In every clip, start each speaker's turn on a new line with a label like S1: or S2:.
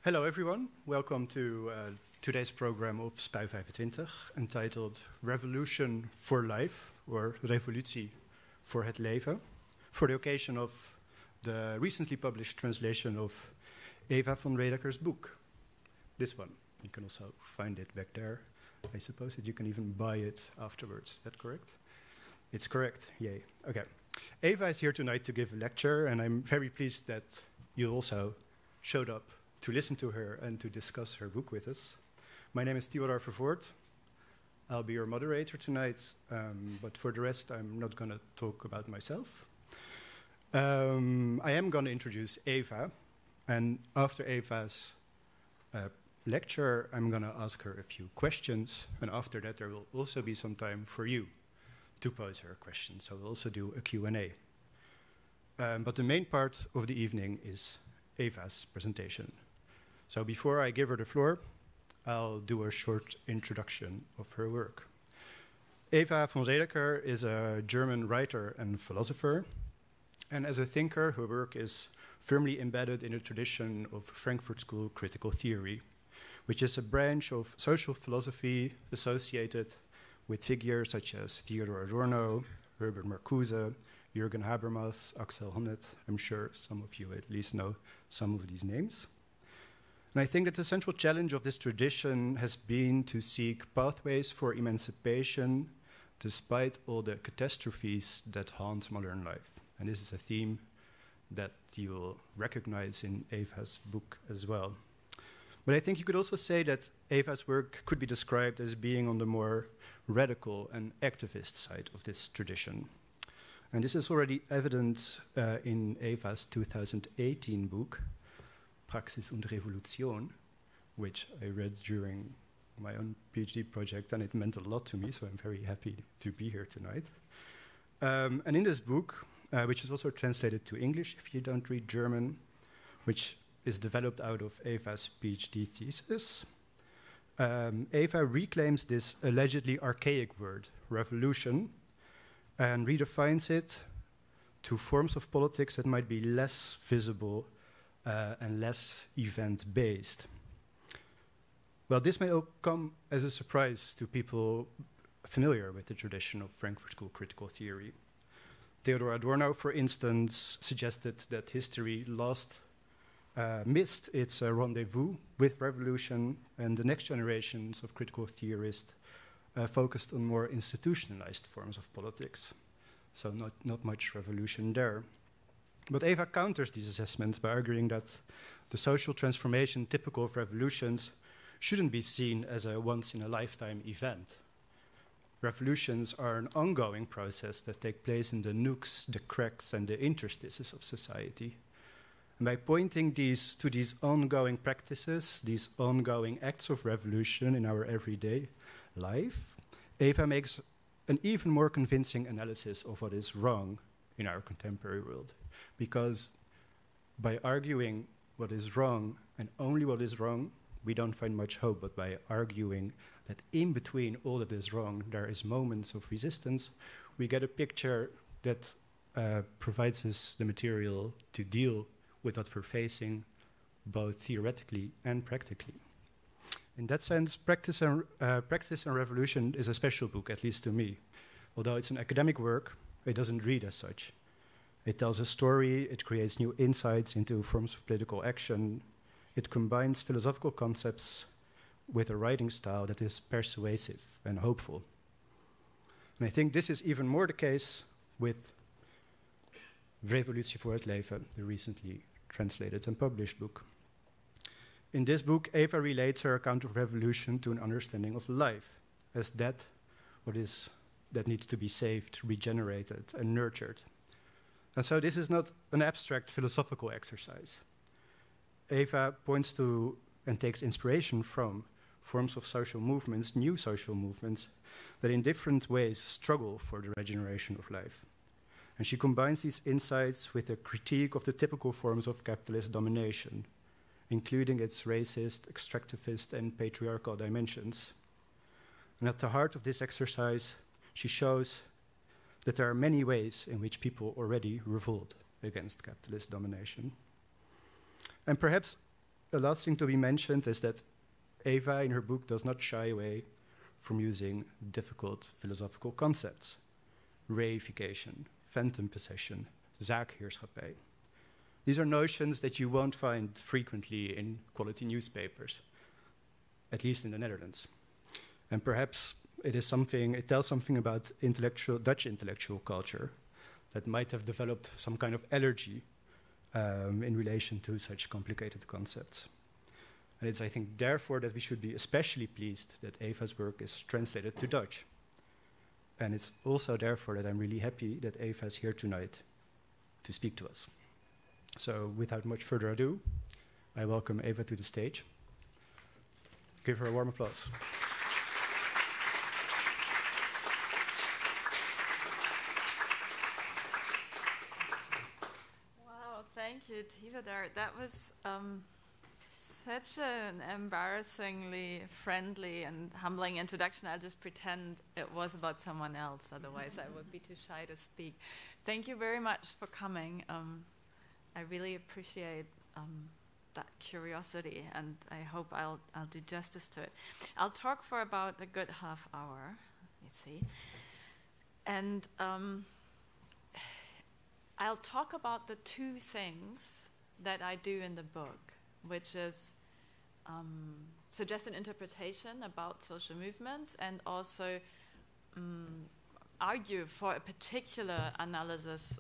S1: Hello everyone, welcome to today's program of Spui 25, entitled Revolution for Life, or Revolutie, voor leven, for the occasion of the recently published translation of Eva von Redecker's book. This one, you can also find it back there. I suppose that you can even buy it afterwards, is that correct? It's correct, yay, okay. Eva is here tonight to give a lecture, and I'm very pleased that you also showed up to listen to her and to discuss her book with us. My name is Tivadar Vervoort. I'll be your moderator tonight, but for the rest, I'm not going to talk about myself. I am going to introduce Eva, and after Eva's lecture, I'm going to ask her a few questions, and after that, there will also be some time for you to pose her questions, so we'll also do a Q&A. But the main part of the evening is Eva's presentation. So before I give her the floor, I'll do a short introduction of her work. Eva von Redecker is a German writer and philosopher, and as a thinker, her work is firmly embedded in a tradition of Frankfurt School critical theory, which is a branch of social philosophy associated with figures such as Theodor Adorno, Herbert Marcuse, Jürgen Habermas, Axel Honneth. I'm sure some of you at least know some of these names. And I think that the central challenge of this tradition has been to seek pathways for emancipation despite all the catastrophes that haunt modern life. And this is a theme that you will recognize in Eva's book as well. But I think you could also say that Eva's work could be described as being on the more radical and activist side of this tradition. And this is already evident in Eva's 2018 book, Praxis und Revolution, which I read during my own PhD project, and it meant a lot to me, so I'm very happy to be here tonight. And in this book, which is also translated to English if you don't read German, which is developed out of Eva's PhD thesis, Eva reclaims this allegedly archaic word, revolution, and redefines it to forms of politics that might be less visible and less event-based. Well, this may all come as a surprise to people familiar with the tradition of Frankfurt School critical theory. Theodor Adorno, for instance, suggested that history missed its rendezvous with revolution, and the next generations of critical theorists focused on more institutionalized forms of politics. So not much revolution there. But Eva counters these assessments by arguing that the social transformation typical of revolutions shouldn't be seen as a once-in-a-lifetime event. Revolutions are an ongoing process that take place in the nooks, the cracks, and the interstices of society. And by pointing to these ongoing practices, these ongoing acts of revolution in our everyday life, Eva makes an even more convincing analysis of what is wrong in our contemporary world. Because by arguing what is wrong and only what is wrong, we don't find much hope. But by arguing that in between all that is wrong, there is moments of resistance, we get a picture that provides us the material to deal with what we're facing, both theoretically and practically. In that sense, Practice and Revolution is a special book, at least to me. Although it's an academic work, it doesn't read as such. It tells a story, it creates new insights into forms of political action, it combines philosophical concepts with a writing style that is persuasive and hopeful. And I think this is even more the case with Revolutie voor leven, the recently translated and published book. In this book, Eva relates her account of revolution to an understanding of life as that needs to be saved, regenerated, and nurtured. And so this is not an abstract philosophical exercise. Eva points to and takes inspiration from forms of social movements, new social movements, that in different ways struggle for the regeneration of life. And she combines these insights with a critique of the typical forms of capitalist domination, including its racist, extractivist, and patriarchal dimensions. And at the heart of this exercise, she shows that there are many ways in which people already revolt against capitalist domination. And perhaps the last thing to be mentioned is that Eva, in her book, does not shy away from using difficult philosophical concepts. Reification, phantom possession, zaakheerschappij. These are notions that you won't find frequently in quality newspapers, at least in the Netherlands. And perhaps it tells something about Dutch intellectual culture that might have developed some kind of allergy in relation to such complicated concepts. And it's, I think, therefore that we should be especially pleased that Eva's work is translated to Dutch. And it's also therefore that I'm really happy that Eva is here tonight to speak to us. So without much further ado, I welcome Eva to the stage. Give her a warm applause.
S2: Wow, thank you, Tivadar. That was such an embarrassingly friendly and humbling introduction. I'll just pretend it was about someone else, otherwise I would be too shy to speak. Thank you very much for coming. I really appreciate that curiosity, and I hope I'll do justice to it. I'll talk for about a good half hour. Let me see. And I'll talk about the two things that I do in the book, which is suggest an interpretation about social movements and also argue for a particular analysis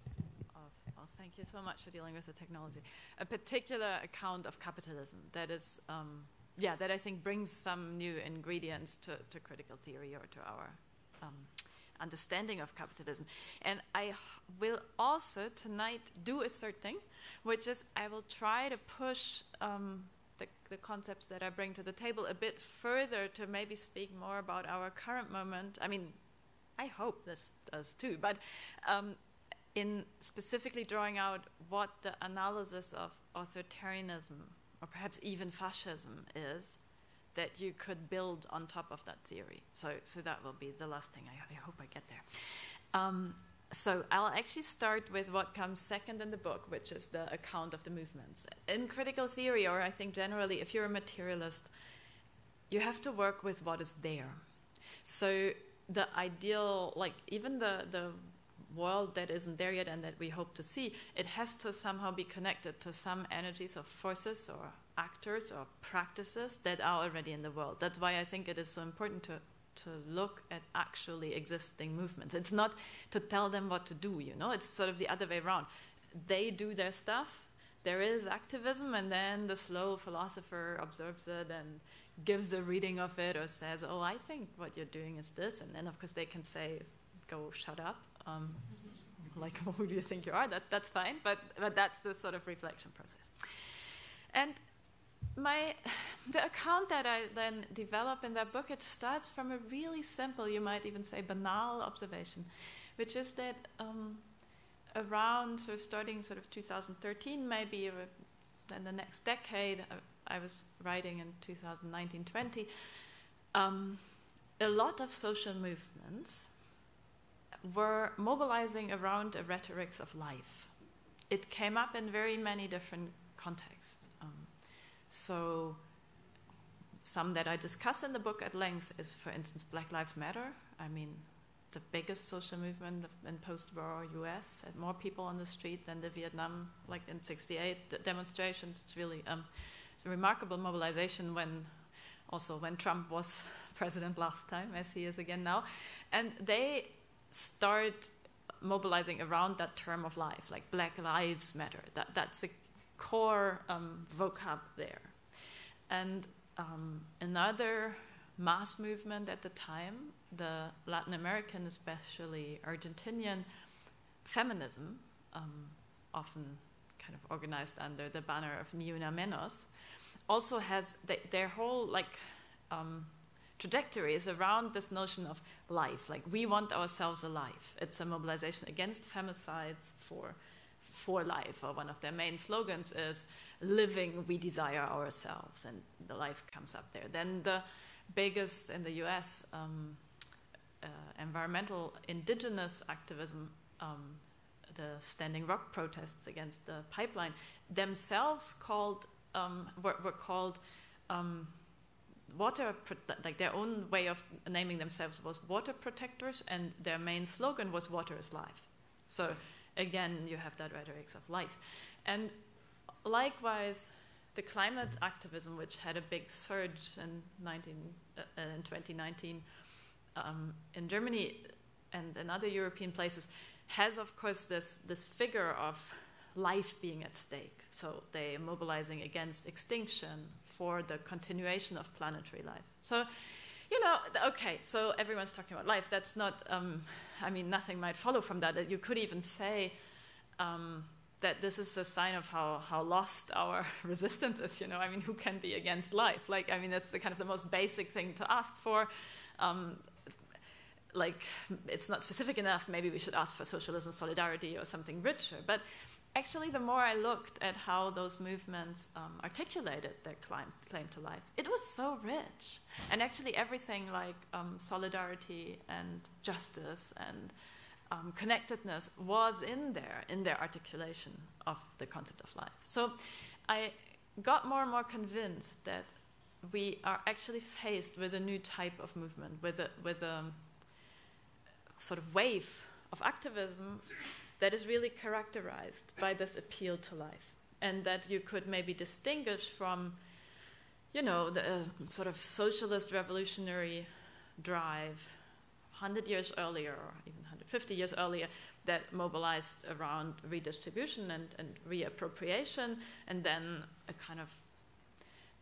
S2: of, oh, thank you so much for dealing with the technology, a particular account of capitalism that is, that I think brings some new ingredients to critical theory or to our understanding of capitalism. And I will also tonight do a third thing, which is I will try to push the concepts that I bring to the table a bit further to maybe speak more about our current moment. I mean, I hope this does too, but in specifically drawing out what the analysis of authoritarianism or perhaps even fascism is that you could build on top of that theory. So that will be the last thing. I hope I get there. So I'll actually start with what comes second in the book, which is the account of the movements. In critical theory, or I think generally, if you're a materialist, you have to work with what is there. So the ideal, like even the world that isn't there yet and that we hope to see, it has to somehow be connected to some energies or forces or actors or practices that are already in the world. That's why I think it is so important to look at actually existing movements. It's not to tell them what to do, you know, it's sort of the other way around. They do their stuff, there is activism, and then the slow philosopher observes it and gives a reading of it or says, oh, I think what you're doing is this, and then of course they can say, go shut up, like, who do you think you are? That's fine, but that's the sort of reflection process. And the account that I then develop in that book, it starts from a really simple, you might even say banal observation, which is that around, so starting sort of 2013, maybe then the next decade, I was writing in 2019-20, a lot of social movements were mobilizing around a rhetoric of life. It came up in very many different contexts. So some that I discuss in the book at length is, for instance, Black Lives Matter. I mean, the biggest social movement in post-war US, had more people on the street than the Vietnam, like in '68 demonstrations. It's really it's a remarkable mobilization when Trump was president last time, as he is again now. And they start mobilizing around that term of life, like Black Lives Matter. That's a core vocab there. And another mass movement at the time, the Latin American, especially Argentinian feminism, often kind of organized under the banner of Ni Una Menos, also has their whole trajectory is around this notion of life. Like, we want ourselves alive. It's a mobilization against femicides for life, or one of their main slogans is living we desire ourselves, and the life comes up there. Then the biggest in the US environmental indigenous activism, the Standing Rock protests against the pipeline, themselves called were called like their own way of naming themselves was water protectors, and their main slogan was "Water is life." So again, you have that rhetorics of life. And likewise, the climate activism, which had a big surge in 2019 in Germany and in other European places, has, of course, this figure of life being at stake. So they are mobilizing against extinction for the continuation of planetary life. So, okay, so everyone's talking about life. That's not, nothing might follow from that. You could even say that this is a sign of how lost our resistance is, who can be against life? That's the kind of the most basic thing to ask for. It's not specific enough. Maybe we should ask for socialism, solidarity, or something richer. But actually, the more I looked at how those movements articulated their claim to life, it was so rich. And actually, everything like solidarity and justice and connectedness was in their articulation of the concept of life. So I got more and more convinced that we are actually faced with a new type of movement, with a sort of wave of activism that is really characterized by this appeal to life, and that you could maybe distinguish from, the sort of socialist revolutionary drive 100 years earlier, or even 150 years earlier, that mobilized around redistribution and reappropriation, and then a kind of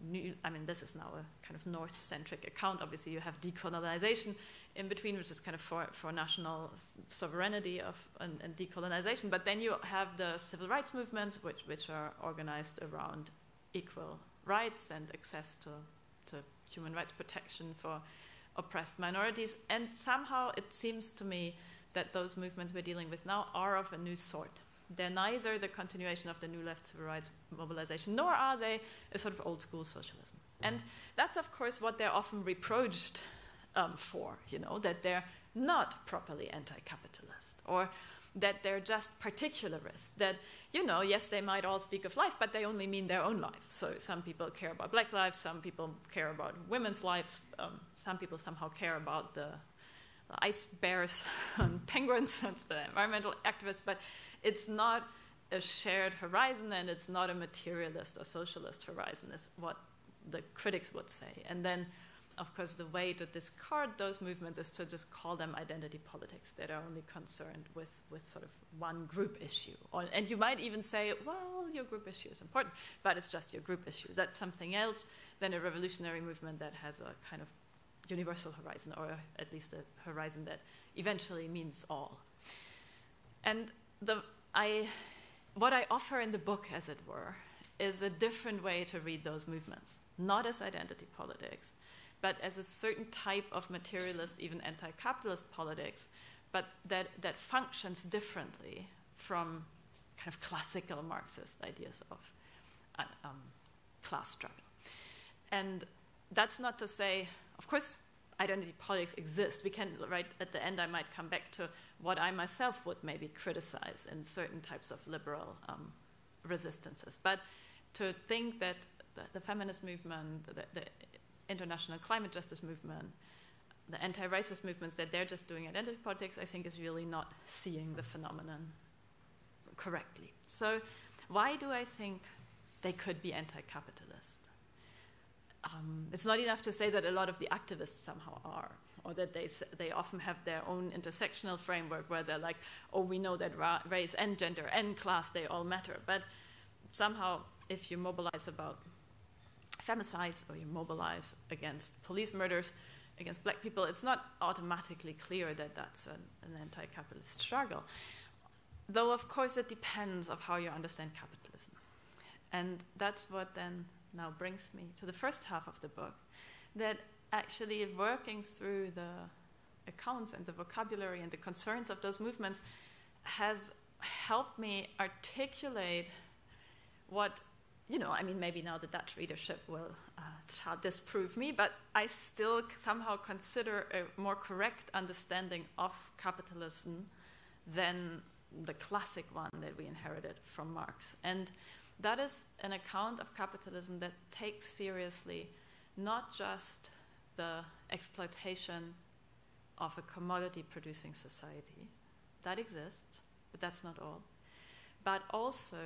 S2: new, this is now a kind of North-centric account. Obviously, you have decolonization in between, which is kind of for national sovereignty and decolonization. But then you have the civil rights movements, which are organized around equal rights and access to human rights protection for oppressed minorities. And somehow it seems to me that those movements we're dealing with now are of a new sort. They're neither the continuation of the new left civil rights mobilization, nor are they a sort of old school socialism. And that's, of course, what they're often reproached for, that they're not properly anti-capitalist, or that they're just particularists, that, yes, they might all speak of life, but they only mean their own life. So some people care about black lives, some people care about women's lives, some people somehow care about the ice bears and penguins, that's the environmental activists, but it's not a shared horizon, and it's not a materialist or socialist horizon, is what the critics would say. And then, of course, the way to discard those movements is to just call them identity politics that are only concerned with sort of one group issue. And you might even say, well, your group issue is important, but it's just your group issue. That's something else than a revolutionary movement that has a kind of universal horizon, or at least a horizon that eventually means all. And what I offer in the book, as it were, is a different way to read those movements, not as identity politics, but as a certain type of materialist, even anti-capitalist politics, but that functions differently from kind of classical Marxist ideas of class struggle. And that's not to say, of course, identity politics exist. We can, right at the end, I might come back to what I myself would maybe criticize in certain types of liberal resistances. But to think that the feminist movement, the international climate justice movement, the anti-racist movements, that they're just doing identity politics, I think is really not seeing the phenomenon correctly. So why do I think they could be anti-capitalist? It's not enough to say that a lot of the activists somehow are, or that they often have their own intersectional framework where they're like, oh, we know that race and gender and class, they all matter. But somehow, if you mobilize about femicides, or you mobilize against police murders, against black people, it's not automatically clear that that's an anti-capitalist struggle. Though, of course, it depends on how you understand capitalism. And that's what then now brings me to the first half of the book, that actually working through the accounts and the vocabulary and the concerns of those movements has helped me articulate what, maybe now the Dutch readership will disprove me, but I still somehow consider a more correct understanding of capitalism than the classic one that we inherited from Marx. And that is an account of capitalism that takes seriously not just the exploitation of a commodity-producing society. That exists, but that's not all. But also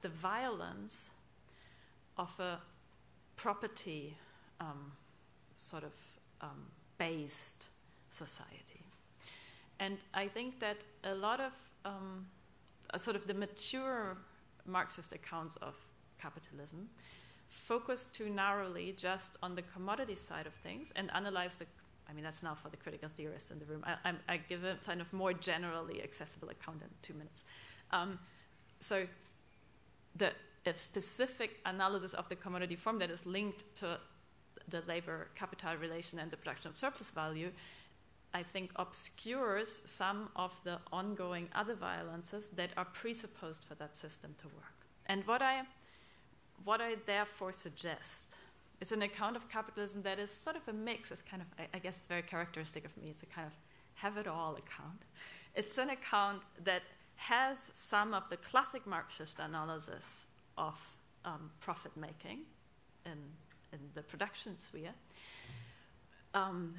S2: the violence of a property based society. And I think that a lot of the mature Marxist accounts of capitalism focus too narrowly just on the commodity side of things and analyze that's now for the critical theorists in the room. I give a kind of more generally accessible account in 2 minutes. So a specific analysis of the commodity form that is linked to the labor-capital relation and the production of surplus value, I think obscures some of the ongoing other violences that are presupposed for that system to work. And what I therefore suggest is an account of capitalism that is sort of a mix. It's kind of, I guess it's very characteristic of me. It's a kind of have-it-all account. It's an account that has some of the classic Marxist analysis of profit-making in the production sphere,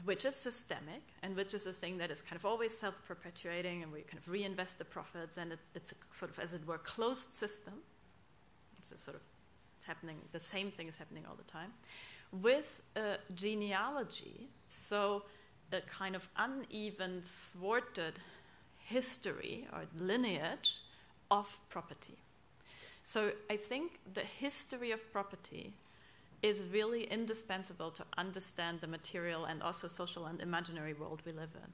S2: which is systemic and which is a thing that is kind of always self-perpetuating, and where you kind of reinvest the profits, and it's a sort of, as it were, closed system. It's happening, the same thing is happening all the time, with a genealogy, so a kind of uneven, thwarted history or lineage of property. So I think the history of property is really indispensable to understand the material and also social and imaginary world we live in.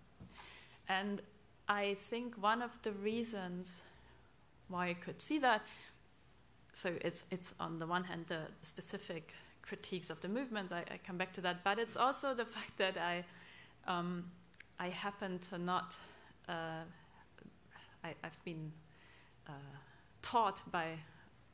S2: And I think one of the reasons why I could see that, so it's on the one hand the specific critiques of the movements, I come back to that, but it's also the fact that I happen to not, I've been taught by,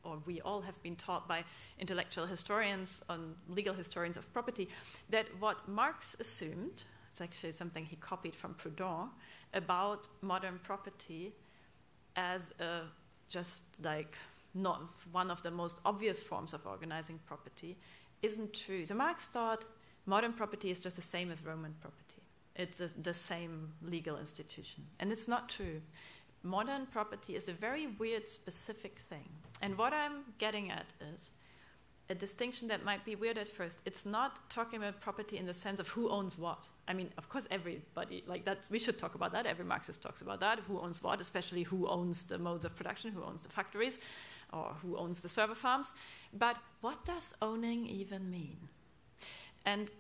S2: or we all have been taught by intellectual historians, legal historians of property, that what Marx assumed, it's actually something he copied from Proudhon, about modern property as just like not one of the most obvious forms of organizing property, isn't true. So Marx thought modern property is just the same as Roman property. It's the same legal institution. And it's not true. Modern property is a very weird, specific thing. And what I'm getting at is a distinction that might be weird at first. It's not talking about property in the sense of who owns what. I mean, of course, everybody, like that, we should talk about that. Every Marxist talks about that. Who owns what, especially who owns the modes of production, who owns the factories, or who owns the server farms. But what does owning even mean? And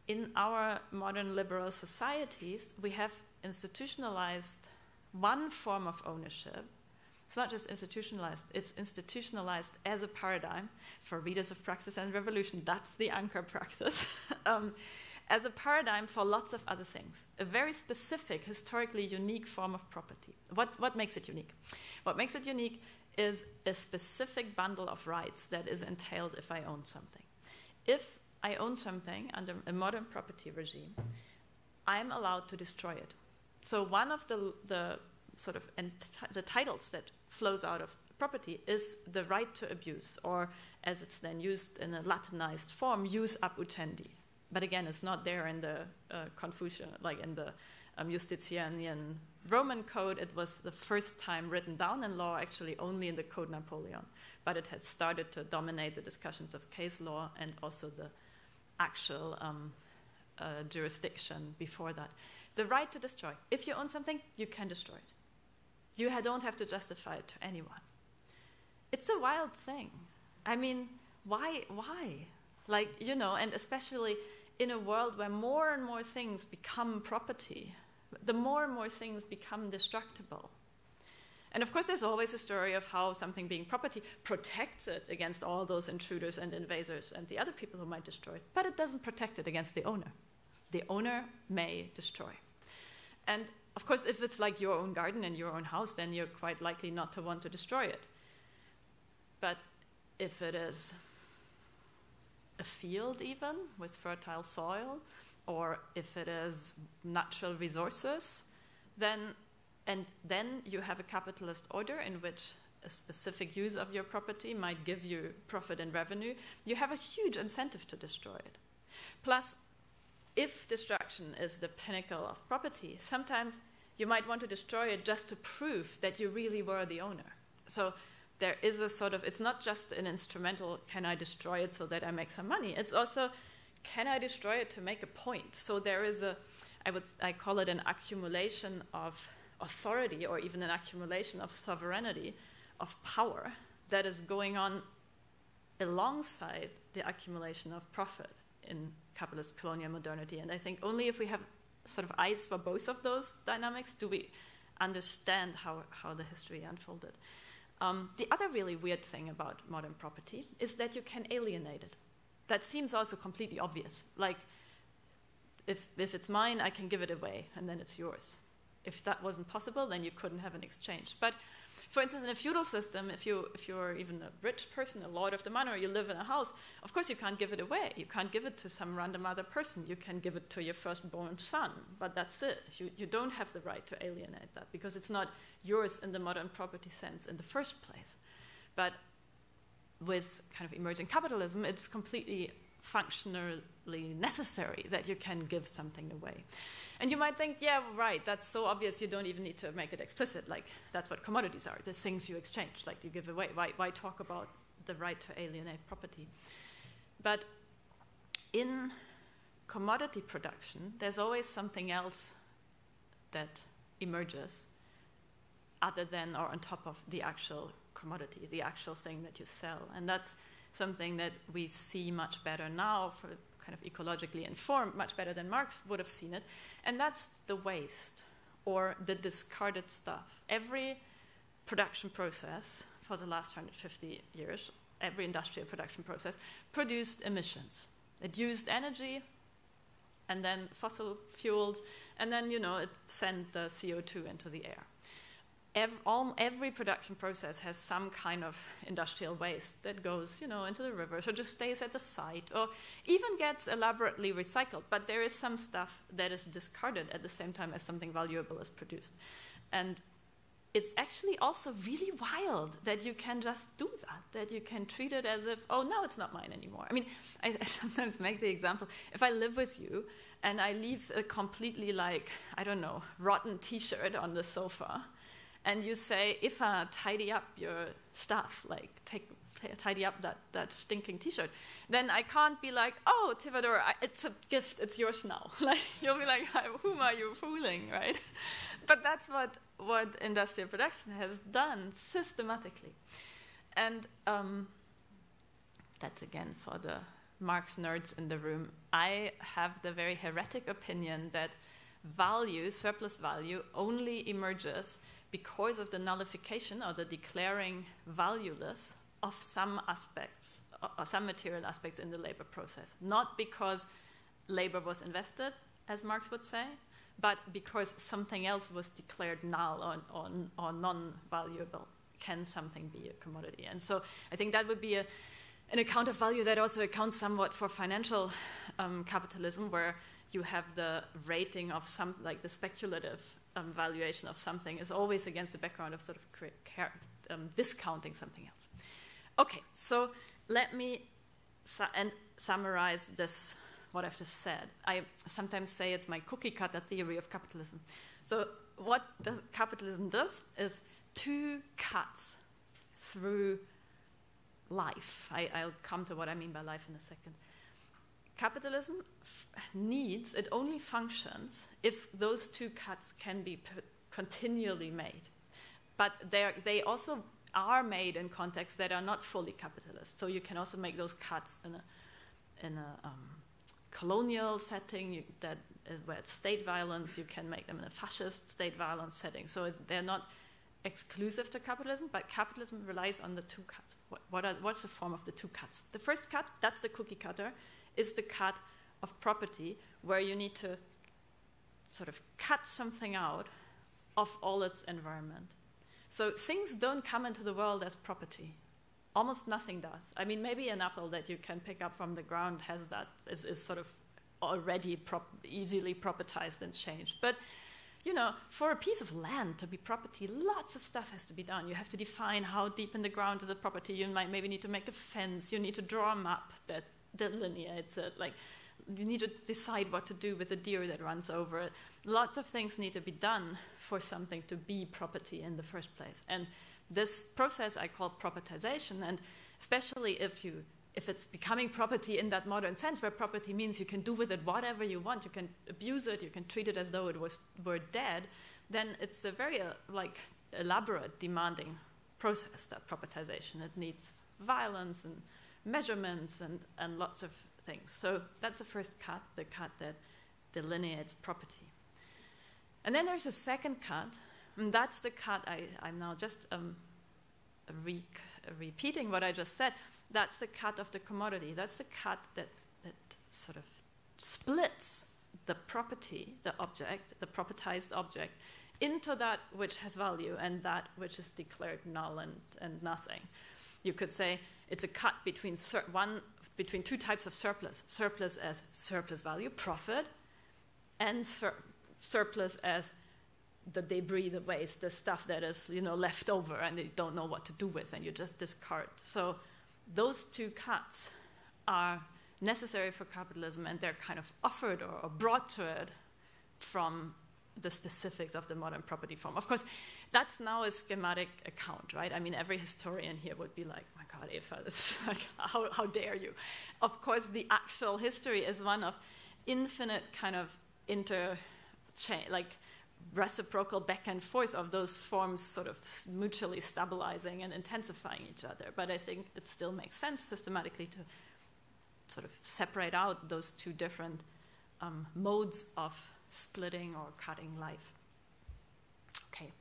S2: in our modern liberal societies, we have institutionalized one form of ownership. It's not just institutionalized, it's institutionalized as a paradigm for readers of Praxis and Revolution. That's the anchor praxis. As a paradigm for lots of other things. A very specific, historically unique form of property. What makes it unique? What makes it unique is a specific bundle of rights that is entailed if I own something. If I own something under a modern property regime, I'm allowed to destroy it. So one of the sort of the titles that flows out of property is the right to abuse, or as it's then used in a Latinized form, jus ab utendi. But again, it's not there in the Confucian, like in the Justitianian Roman code. It was the first time written down in law, actually only in the Code Napoleon. But it has started to dominate the discussions of case law and also the actual jurisdiction before that. The right to destroy. If you own something, you can destroy it. You don't have to justify it to anyone. It's a wild thing. I mean, why? Like, and especially in a world where more and more things become property, the more and more things become destructible. And of course, there's always a story of how something being property protects it against all those intruders and invaders and the other people who might destroy it, but it doesn't protect it against the owner. The owner may destroy. And of course, if it's like your own garden and your own house, then you're quite likely not to want to destroy it. But if it is a field even with fertile soil, or if it is natural resources, then you have a capitalist order in which a specific use of your property might give you profit and revenue, you have a huge incentive to destroy it. Plus, if destruction is the pinnacle of property, sometimes you might want to destroy it just to prove that you really were the owner. So there is a sort of, it's not just an instrumental, can I destroy it so that I make some money? It's also, can I destroy it to make a point? So there is I call it an accumulation of authority, or even an accumulation of sovereignty, of power, that is going on alongside the accumulation of profit in capitalist colonial modernity. And I think only if we have sort of eyes for both of those dynamics do we understand how the history unfolded. The other really weird thing about modern property is that you can alienate it. That seems also completely obvious. Like, if it's mine, I can give it away, and then it's yours. If that wasn't possible, then you couldn't have an exchange. But for instance, in a feudal system, if you're even a rich person, a lord of the manor, you live in a house, of course you can't give it away. You can't give it to some random other person. You can give it to your firstborn son, but that's it. You don't have the right to alienate that, because it's not yours in the modern property sense in the first place. But with kind of emerging capitalism, it's completely functionally necessary that you can give something away. And you might think, yeah, right, that's so obvious you don't even need to make it explicit. Like, that's what commodities are, the things you exchange, like you give away. Why talk about the right to alienate property? But in commodity production, there's always something else that emerges other than or on top of the actual commodity, the actual thing that you sell. And that's something that we see much better now, for kind of ecologically informed, much better than Marx would have seen it. And that's the waste, or the discarded stuff. Every production process for the last 150 years, every industrial production process, produced emissions. It used energy, and then fossil fuels, and then, it sent the CO2 into the air. Every production process has some kind of industrial waste that goes, into the rivers, or just stays at the site, or even gets elaborately recycled. But there is some stuff that is discarded at the same time as something valuable is produced. And it's actually also really wild that you can just do that you can treat it as if, oh, no, it's not mine anymore. I mean, I sometimes make the example, if I live with you and I leave a completely, rotten T-shirt on the sofa, and you say, if I tidy up your stuff, like tidy up that stinking T-shirt, then I can't be like, oh, Tivadar, it's a gift, it's yours now. Like, you'll be like, whom are you fooling, right? But that's what industrial production has done systematically. And that's again for the Marx nerds in the room. I have the very heretic opinion that value, surplus value, only emerges because of the nullification or the declaring valueless of some aspects, or some material aspects in the labor process. Not because labor was invested, as Marx would say, but because something else was declared null or non-valuable. Can something be a commodity? And so I think that would be an account of value that also accounts somewhat for financial capitalism, where you have the rating of some, like the speculative valuation of something is always against the background of sort of discounting something else. Okay, so let me summarize this, what I've just said. I sometimes say it's my cookie cutter theory of capitalism. So what capitalism does is two cuts through life. I'll come to what I mean by life in a second. Capitalism it only functions if those two cuts can be continually made. But they also are made in contexts that are not fully capitalist. So you can also make those cuts in a colonial setting where it's state violence. You can make them in a fascist state violence setting. So they're not exclusive to capitalism, but capitalism relies on the two cuts. What's the form of the two cuts? The first cut, that's the cookie cutter, is the cut of property, where you need to sort of cut something out of all its environment. So things don't come into the world as property. Almost nothing does. I mean, maybe an apple that you can pick up from the ground is sort of already easily propertized and changed. But you know, for a piece of land to be property, lots of stuff has to be done. You have to define how deep in the ground is a property. You might maybe need to make a fence. You need to draw a map that delineates it. Like, you need to decide what to do with a deer that runs over it. Lots of things need to be done for something to be property in the first place. And this process I call propertization, and especially if it's becoming property in that modern sense, where property means you can do with it whatever you want, you can abuse it, you can treat it as though it were dead, then it's a very elaborate, demanding process, that propertization. It needs violence and measurements and lots of things. So that's the first cut, the cut that delineates property. And then there's a second cut, and that's the cut I'm now just repeating what I just said. That's the cut of the commodity. That's the cut that sort of splits the property, the object, the propertized object, into that which has value and that which is declared null and nothing. You could say it's a cut between two types of surplus. Surplus as surplus value, profit, and surplus as the debris, the waste, the stuff that is, you know, left over and you don't know what to do with and you just discard. So those two cuts are necessary for capitalism, and they're kind of offered or brought to it from the specifics of the modern property form. Of course, that's now a schematic account, right? I mean, every historian here would be like, my God, Eva, this is like, how dare you? Of course, the actual history is one of infinite kind of reciprocal back and forth of those forms sort of mutually stabilizing and intensifying each other. But I think it still makes sense systematically to sort of separate out those two different modes of splitting or cutting life. Okay,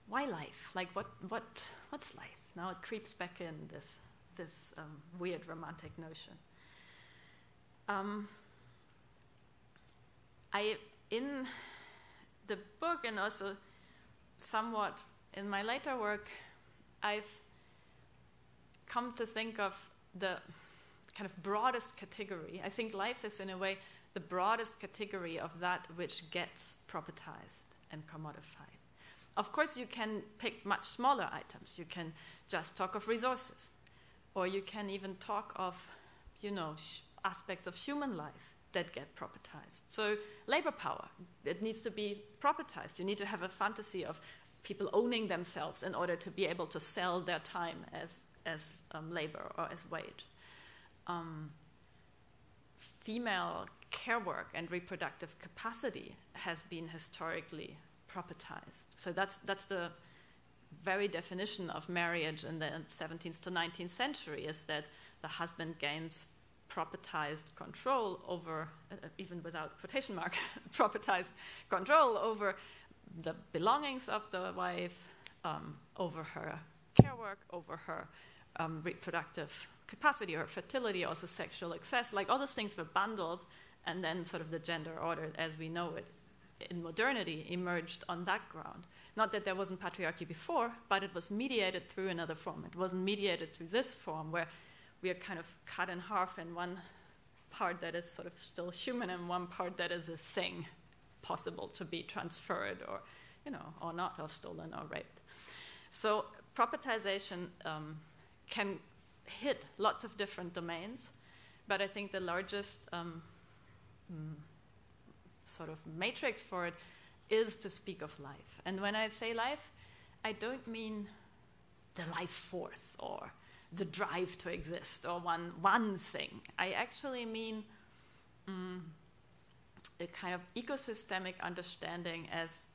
S2: why life? Like, what's life? Now it creeps back in this weird romantic notion. In the book, and also somewhat in my later work, I've come to think of the kind of broadest category. I think life is, in a way, the broadest category of that which gets propertized and commodified. Of course, you can pick much smaller items. You can just talk of resources, or you can even talk of, you know, aspects of human life that get propertized. So labor power, it needs to be propertized. You need to have a fantasy of people owning themselves in order to be able to sell their time as labor or as wage. Female care work and reproductive capacity has been historically propertized. So that's the very definition of marriage in the 17th to 19th century, is that the husband gains propertized control over, even without quotation mark, propertized control over the belongings of the wife, over her care work, over her reproductive capacity, her fertility, also sexual excess. Like, all those things were bundled, and then sort of the gender order as we know it in modernity emerged on that ground. Not that there wasn't patriarchy before, but it was mediated through another form. It wasn't mediated through this form, where we are kind of cut in half in one part that is sort of still human and one part that is a thing possible to be transferred or, you know, or not, or stolen or raped. So propertization can hit lots of different domains, but I think the largest sort of matrix for it is to speak of life. And when I say life, I don't mean the life force or the drive to exist or one thing. I actually mean a kind of ecosystemic understanding as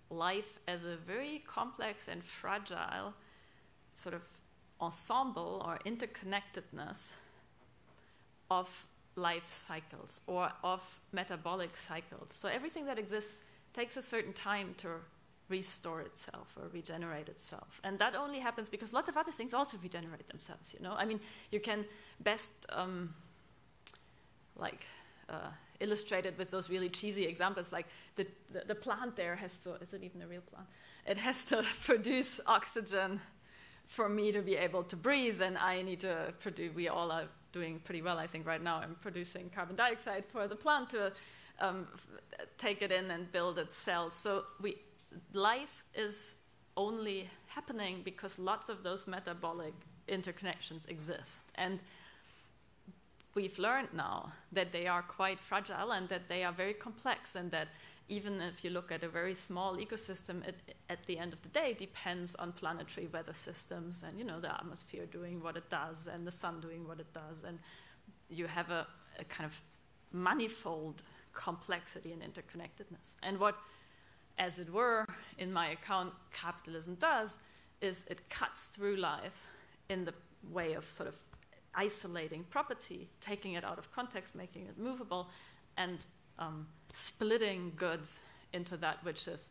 S2: life as a very complex and fragile sort of ensemble or interconnectedness of life cycles or of metabolic cycles. So everything that exists takes a certain time to restore itself or regenerate itself. And that only happens because lots of other things also regenerate themselves, you know? I mean, you can best illustrate it with those really cheesy examples, like the plant there has to, is it even a real plant? It has to produce oxygen for me to be able to breathe, and I need to produce, we all are doing pretty well, I think, right now, in producing carbon dioxide for the plant to take it in and build its cells. So life is only happening because lots of those metabolic interconnections exist. And we've learned now that they are quite fragile and that they are very complex, and that even if you look at a very small ecosystem, it, at the end of the day, depends on planetary weather systems and, the atmosphere doing what it does and the sun doing what it does. And you have a kind of manifold complexity and interconnectedness. And what, as it were, in my account, capitalism does is it cuts through life in the way of sort of isolating property, taking it out of context, making it movable, and splitting goods into that which is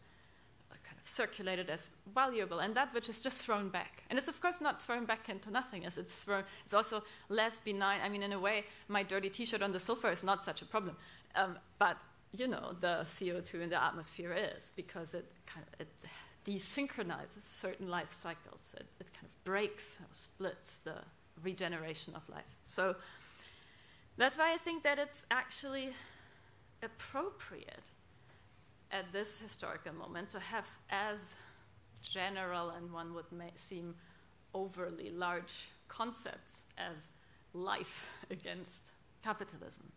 S2: kind of circulated as valuable and that which is just thrown back. And it's of course not thrown back into nothingness. It's also less benign. I mean, in a way, my dirty T-shirt on the sofa is not such a problem, but the CO2 in the atmosphere is, because it desynchronizes certain life cycles. It kind of breaks or splits the regeneration of life. So that's why I think that it's actually appropriate at this historical moment to have as general and one would seem overly large concepts as life against capitalism.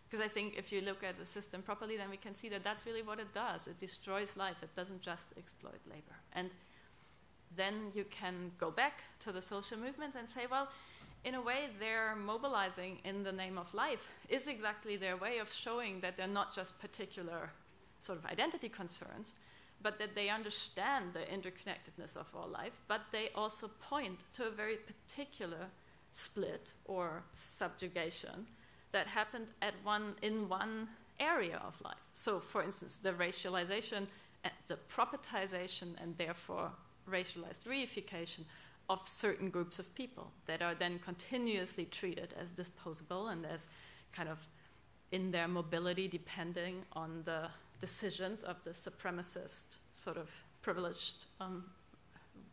S2: Because I think if you look at the system properly, then we can see that that's really what it does. It destroys life. It doesn't just exploit labor. And then you can go back to the social movements and say, well, in a way, they're mobilizing in the name of life is exactly their way of showing that they're not just particular sort of identity concerns, but that they understand the interconnectedness of all life, but they also point to a very particular split or subjugation that happened in one area of life. So, for instance, the racialization, the propertization, and therefore racialized reification of certain groups of people that are then continuously treated as disposable and as kind of in their mobility depending on the decisions of the supremacist sort of privileged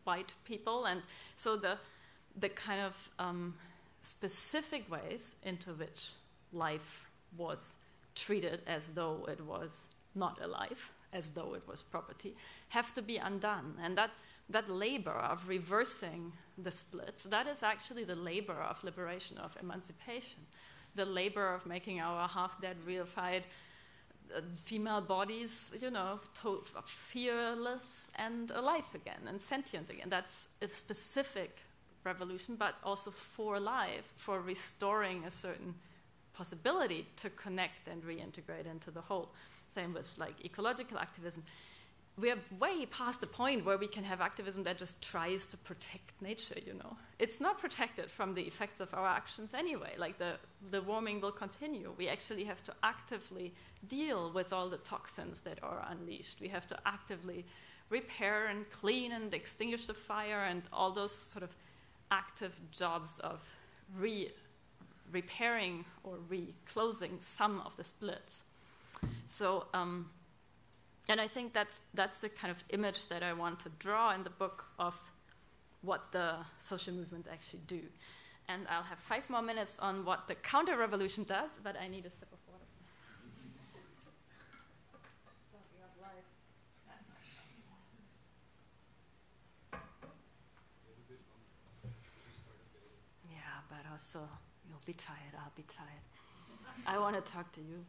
S2: white people. And so the kind of specific ways into which life was treated as though it was not alive, as though it was property, have to be undone. And that labor of reversing the splits, that is actually the labor of liberation, of emancipation, the labor of making our half-dead, reified female bodies, fearless and alive again and sentient again. That's a specific revolution, but also for life, for restoring a certain possibility to connect and reintegrate into the whole. Same with like ecological activism. We are way past the point where we can have activism that just tries to protect nature, It's not protected from the effects of our actions anyway. Like the warming will continue. We actually have to actively deal with all the toxins that are unleashed. We have to actively repair and clean and extinguish the fire and all those sort of active jobs of repairing or reclosing some of the splits. So, and I think that's the kind of image that I want to draw in the book of what the social movements actually do. And I'll have 5 more minutes on what the counter-revolution does, but I need a sip of water. Yeah, but also you'll be tired, I'll be tired. I want to talk to you.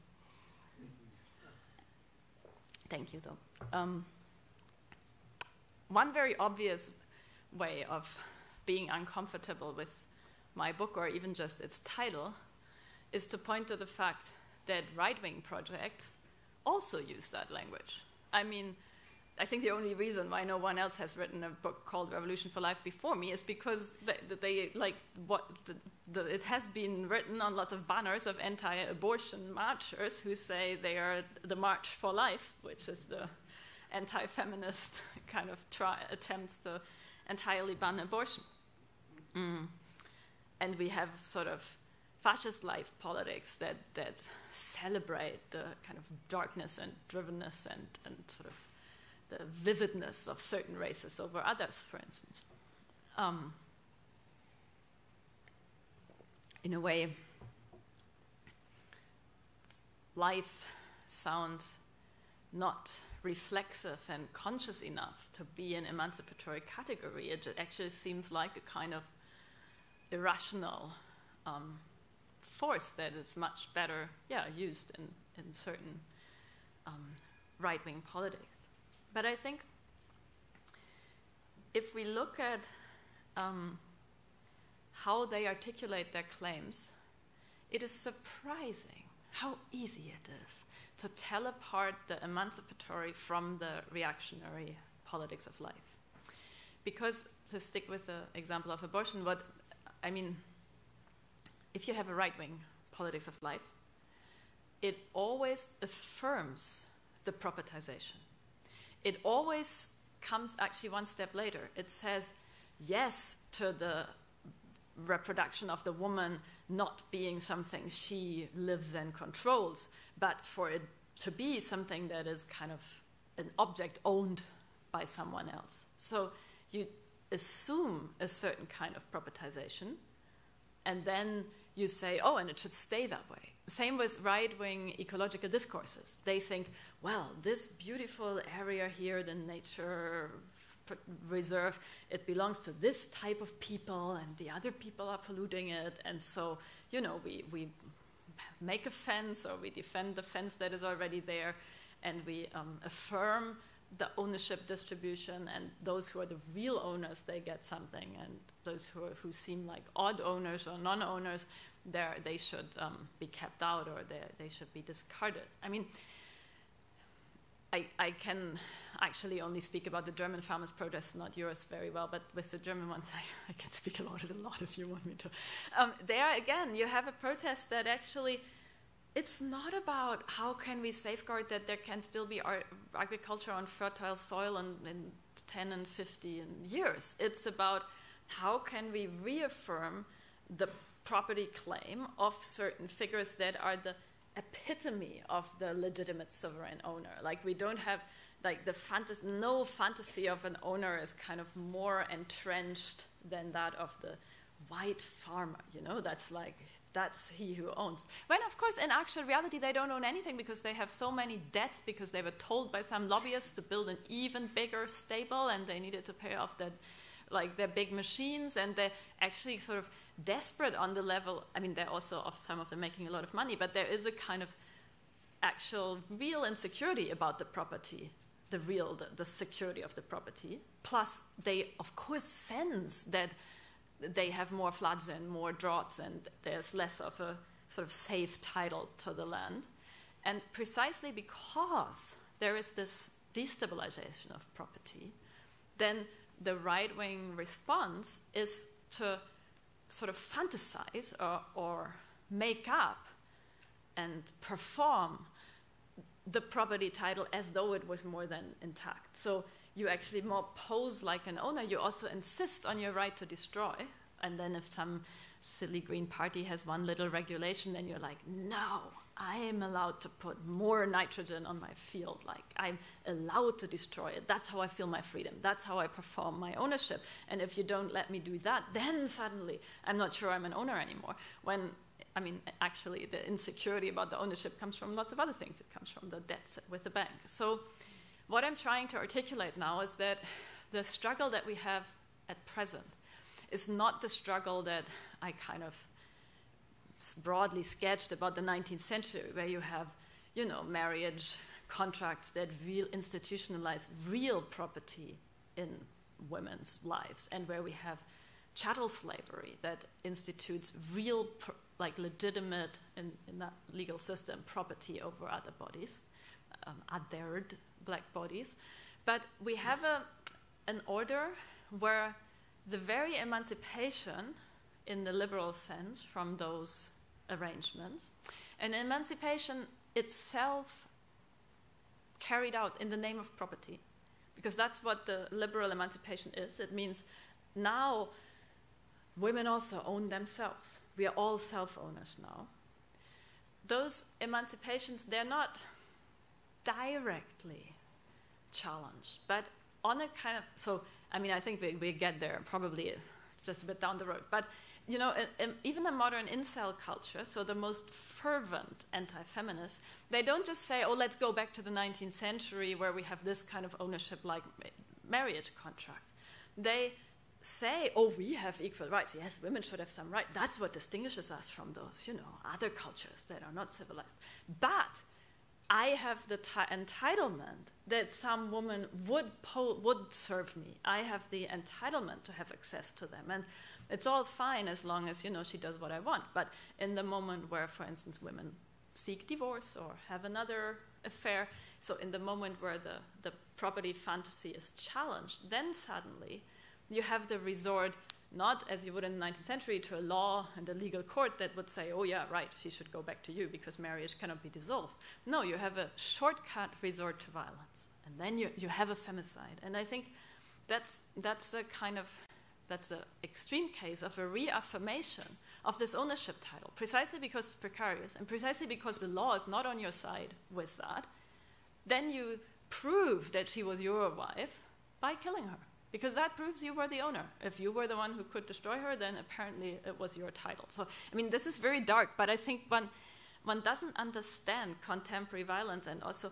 S2: Thank you, though. One very obvious way of being uncomfortable with my book, or even just its title, is to point to the fact that right-wing projects also use that language. I mean, I think the only reason why no one else has written a book called Revolution for Life before me is because they like what it has been written on lots of banners of anti-abortion marchers who say they are the March for Life, which is the anti-feminist kind of attempts to entirely ban abortion. And we have sort of fascist life politics that celebrate the kind of darkness and drivenness and sort of the vividness of certain races over others, for instance. In a way, life sounds not reflexive and conscious enough to be an emancipatory category. It actually seems like a kind of irrational force that is much better, used in certain right-wing politics. But I think if we look at how they articulate their claims, it is surprising how easy it is to tell apart the emancipatory from the reactionary politics of life. Because, to stick with the example of abortion, if you have a right-wing politics of life, it always affirms the propertization. It always comes actually one step later. It says yes to the reproduction of the woman not being something she lives and controls, but for it to be something that is kind of an object owned by someone else. So you assume a certain kind of propertization, and then you say, oh, and it should stay that way. Same with right-wing ecological discourses. They think, well, this beautiful area here, the nature reserve, it belongs to this type of people, and the other people are polluting it, and so, we make a fence, or we defend the fence that is already there, and we affirm the ownership distribution, and those who are the real owners, they get something, and those who seem like odd owners or non-owners, they should be kept out, or they should be discarded. I can actually only speak about the German farmers' protests, not yours, very well, but with the German ones, I can speak about it a lot if you want me to. There, again, you have a protest that actually, it's not about how can we safeguard that there can still be agriculture on fertile soil in 10 and 50 years. It's about how can we reaffirm the property claim of certain figures that are the epitome of the legitimate sovereign owner. Like, we don't have, like, no fantasy of an owner is kind of more entrenched than that of the white farmer, that's he who owns. When, of course, in actual reality, they don't own anything because they have so many debts because they were told by some lobbyists to build an even bigger stable, and they needed to pay off their big machines, and they're actually sort of desperate on the level. They're also, some of them, making a lot of money, but there is a kind of actual real insecurity about the property, the security of the property. Plus, they, of course, sense that they have more floods and more droughts, and there's less of a sort of safe title to the land. And precisely because there is this destabilization of property, then the right-wing response is to sort of fantasize or make up and perform the property title as though it was more than intact. So you actually more pose like an owner. You also insist on your right to destroy. And then if some silly green party has one little regulation, then you're like, no, I am allowed to put more nitrogen on my field. Like, I'm allowed to destroy it. That's how I feel my freedom. That's how I perform my ownership. And if you don't let me do that, then suddenly I'm not sure I'm an owner anymore. When, actually, the insecurity about the ownership comes from lots of other things. It comes from the debts with the bank. So what I'm trying to articulate now is that the struggle that we have at present is not the struggle that I kind of broadly sketched about the 19th century, where you have, marriage contracts that institutionalize real property in women's lives, and where we have chattel slavery that institutes real, legitimate, in that legal system, property over other bodies, othered black bodies. But we have an order where the very emancipation, in the liberal sense, from those arrangements, and emancipation itself carried out in the name of property, because that's what the liberal emancipation is. It means now women also own themselves. We are all self-owners now. Those emancipations, they're not directly challenged, but on a kind of, I think we get there, probably it's just a bit down the road, but you know, even a modern incel culture, so the most fervent anti-feminists, they don't just say, oh, let's go back to the 19th century where we have this kind of ownership like marriage contract. They say, oh, we have equal rights. Yes, women should have some right. That's what distinguishes us from those, you know, other cultures that are not civilized. But I have the entitlement that some woman would serve me. I have the entitlement to have access to them. And it's all fine as long as, you know, she does what I want. But in the moment where, for instance, women seek divorce or have another affair, so in the moment where the property fantasy is challenged, then suddenly you have the resort, not as you would in the 19th century, to a law and a legal court that would say, oh yeah, right, she should go back to you because marriage cannot be dissolved. No, you have a shortcut resort to violence. And then you have a femicide. And I think that's a kind of, that's an extreme case of a reaffirmation of this ownership title, precisely because it's precarious and precisely because the law is not on your side with that. Then you prove that she was your wife by killing her, because that proves you were the owner. If you were the one who could destroy her, then apparently it was your title. So, I mean, this is very dark, but I think one doesn't understand contemporary violence and also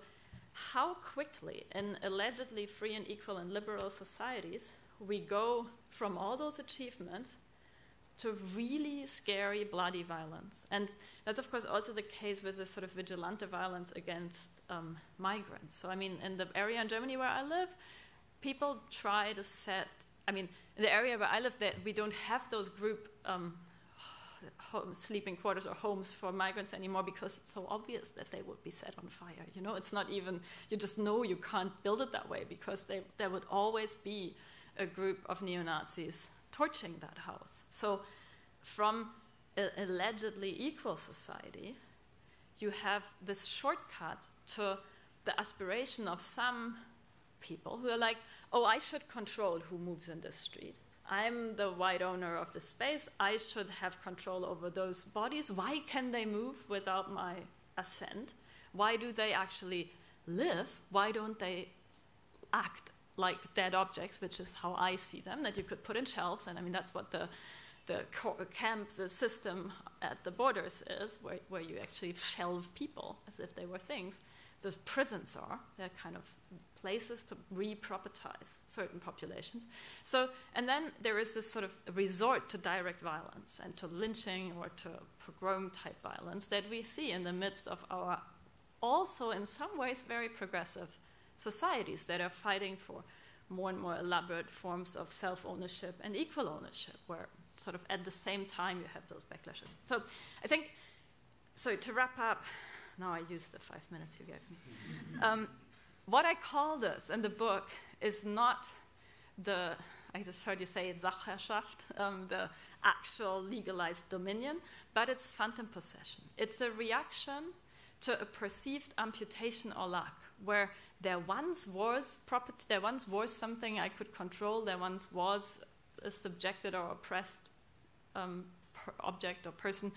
S2: how quickly in allegedly free and equal and liberal societies we go from all those achievements to really scary, bloody violence. And that's, of course, also the case with this sort of vigilante violence against migrants. So, I mean, in the area in Germany where I live, people try to set, I mean, in the area where I live, that we don't have those group sleeping quarters or homes for migrants anymore because it's so obvious that they would be set on fire. You know, it's not even, you just know you can't build it that way because there would always be a group of neo-Nazis torching that house. So from an allegedly equal society, you have this shortcut to the aspiration of some people who are like, oh, I should control who moves in this street. I'm the white owner of the space. I should have control over those bodies. Why can they move without my assent? Why do they actually live? Why don't they act like dead objects, which is how I see them, that you could put in shelves? And I mean, that's what the camps, the system at the borders is, where you actually shelve people as if they were things. The prisons are, they're kind of places to re-propertize certain populations. So, and then there is this sort of resort to direct violence and to lynching or to pogrom-type violence that we see in the midst of our also in some ways very progressive societies that are fighting for more and more elaborate forms of self-ownership and equal ownership, where sort of at the same time you have those backlashes. So I think, so to wrap up, now I used the 5 minutes you gave me. What I call this in the book is not the, I just heard you say it, Sachherrschaft, the actual legalized dominion, but it's phantom possession. It's a reaction to a perceived amputation or lack, where there once was property, there once was something I could control, there once was a subjected or oppressed object or person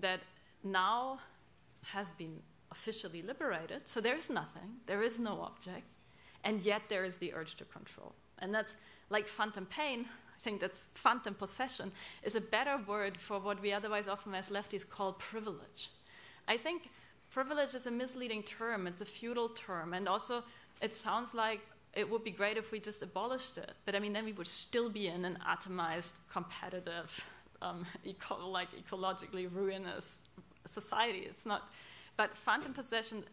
S2: that now has been officially liberated. So there is nothing, there is no object, and yet there is the urge to control. And that's like phantom pain. I think that's phantom possession is a better word for what we otherwise often as lefties call privilege. I think privilege is a misleading term. It's a feudal term. And also it sounds like it would be great if we just abolished it. But I mean, then we would still be in an atomized, competitive, ecologically ruinous society. It's not. But phantom possession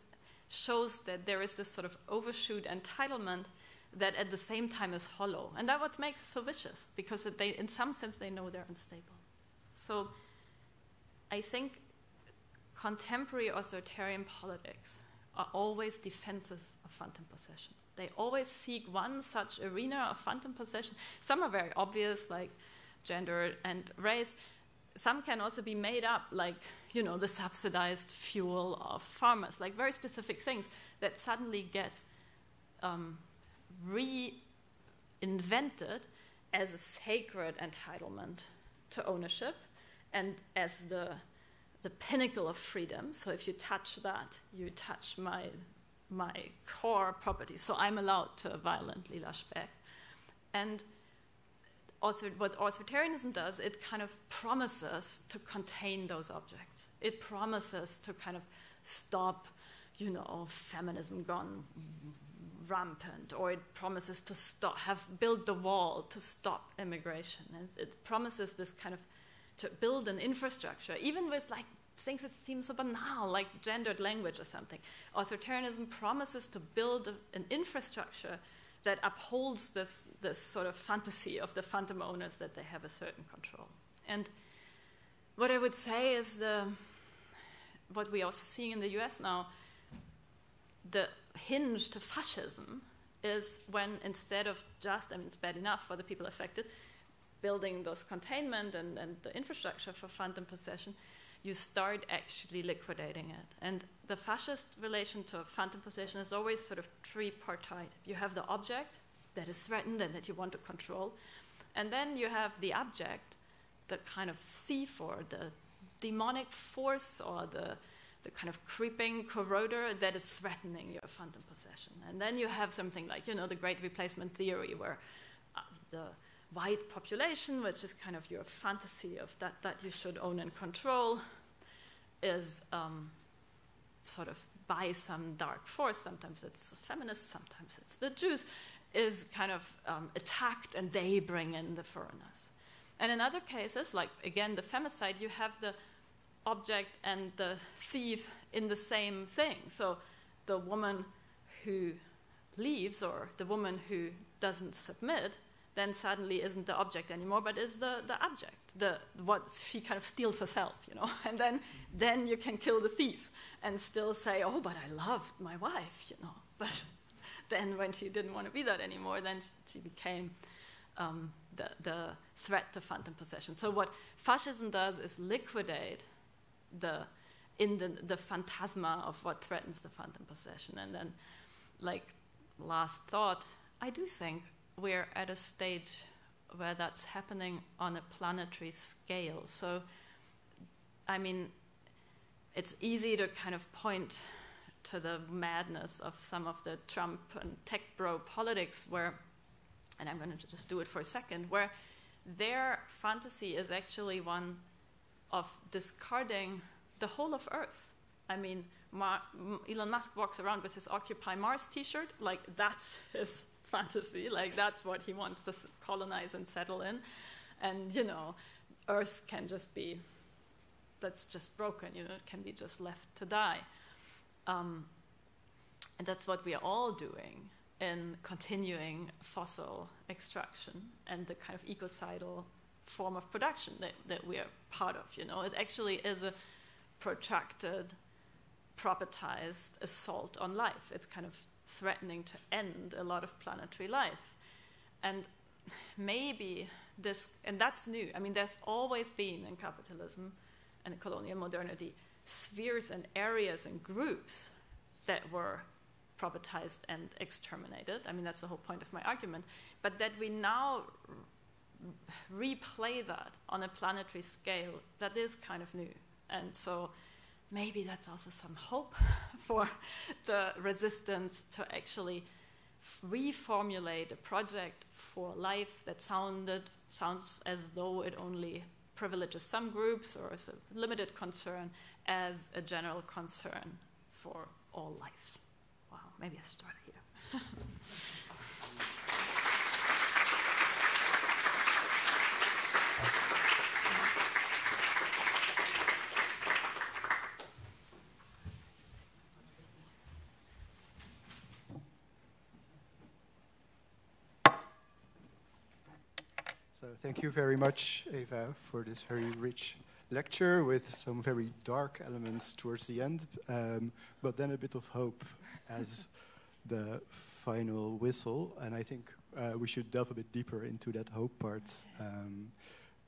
S2: shows that there is this sort of overshoot entitlement that at the same time is hollow. And that's what makes it so vicious, because they, in some sense, they know they're unstable. So I think contemporary authoritarian politics are always defenses of phantom possession. They always seek one such arena of phantom possession. Some are very obvious, like gender and race. Some can also be made up, like, you know, the subsidized fuel of farmers, like very specific things that suddenly get reinvented as a sacred entitlement to ownership and as the pinnacle of freedom. So if you touch that, you touch my core property. So I'm allowed to violently lash back. And what authoritarianism does, it kind of promises to contain those objects. It promises to kind of stop, feminism gone rampant, or it promises to build the wall to stop immigration. And it promises this kind of to build an infrastructure, even with like things that seem so banal, like gendered language or something. Authoritarianism promises to build an infrastructure that upholds this sort of fantasy of the phantom owners that they have a certain control. And what I would say is what we're also seeing in the US now, the hinge to fascism is when instead of just, it's bad enough for the people affected, building those containment and the infrastructure for phantom possession, you start actually liquidating it. And the fascist relation to phantom possession is always sort of tripartite. You have the object that is threatened and that you want to control. And then you have the abject, the kind of thief or the demonic force or the kind of creeping corroder that is threatening your phantom possession. And then you have something like, the great replacement theory where the white population, which is kind of your fantasy of that you should own and control, is sort of by some dark force, sometimes it's feminists, sometimes it's the Jews, is kind of attacked and they bring in the foreigners. And in other cases, like again the femicide, you have the object and the thief in the same thing. So the woman who leaves or the woman who doesn't submit then suddenly isn't the object anymore, but is the abject, what she kind of steals herself, And then you can kill the thief and still say, oh, but I loved my wife, But then when she didn't want to be that anymore, then she became the threat to phantom possession. So what fascism does is liquidate the phantasma of what threatens the phantom possession. And then, like, last thought, I do think we're at a stage where that's happening on a planetary scale. So, it's easy to kind of point to the madness of some of the Trump and tech bro politics where, and I'm going to just do it for a second, where their fantasy is actually one of discarding the whole of Earth. Elon Musk walks around with his Occupy Mars t-shirt, like that's his fantasy, like that's what he wants to colonize and settle in. And, Earth can just be, that's just broken, it can be just left to die. And that's what we are all doing in continuing fossil extraction and the kind of ecocidal form of production that we are part of, It actually is a protracted, propertized assault on life. It's kind of threatening to end a lot of planetary life. And maybe and that's new. There's always been in capitalism and colonial modernity spheres and areas and groups that were propertized and exterminated. That's the whole point of my argument. But that we now replay that on a planetary scale, that is kind of new. And so maybe that's also some hope for the resistance to actually reformulate a project for life that sounds as though it only privileges some groups or is a limited concern as a general concern for all life. Wow, maybe I start here.
S1: So thank you very much, Eva, for this very rich lecture with some very dark elements towards the end, but then a bit of hope as the final whistle. And I think we should delve a bit deeper into that hope part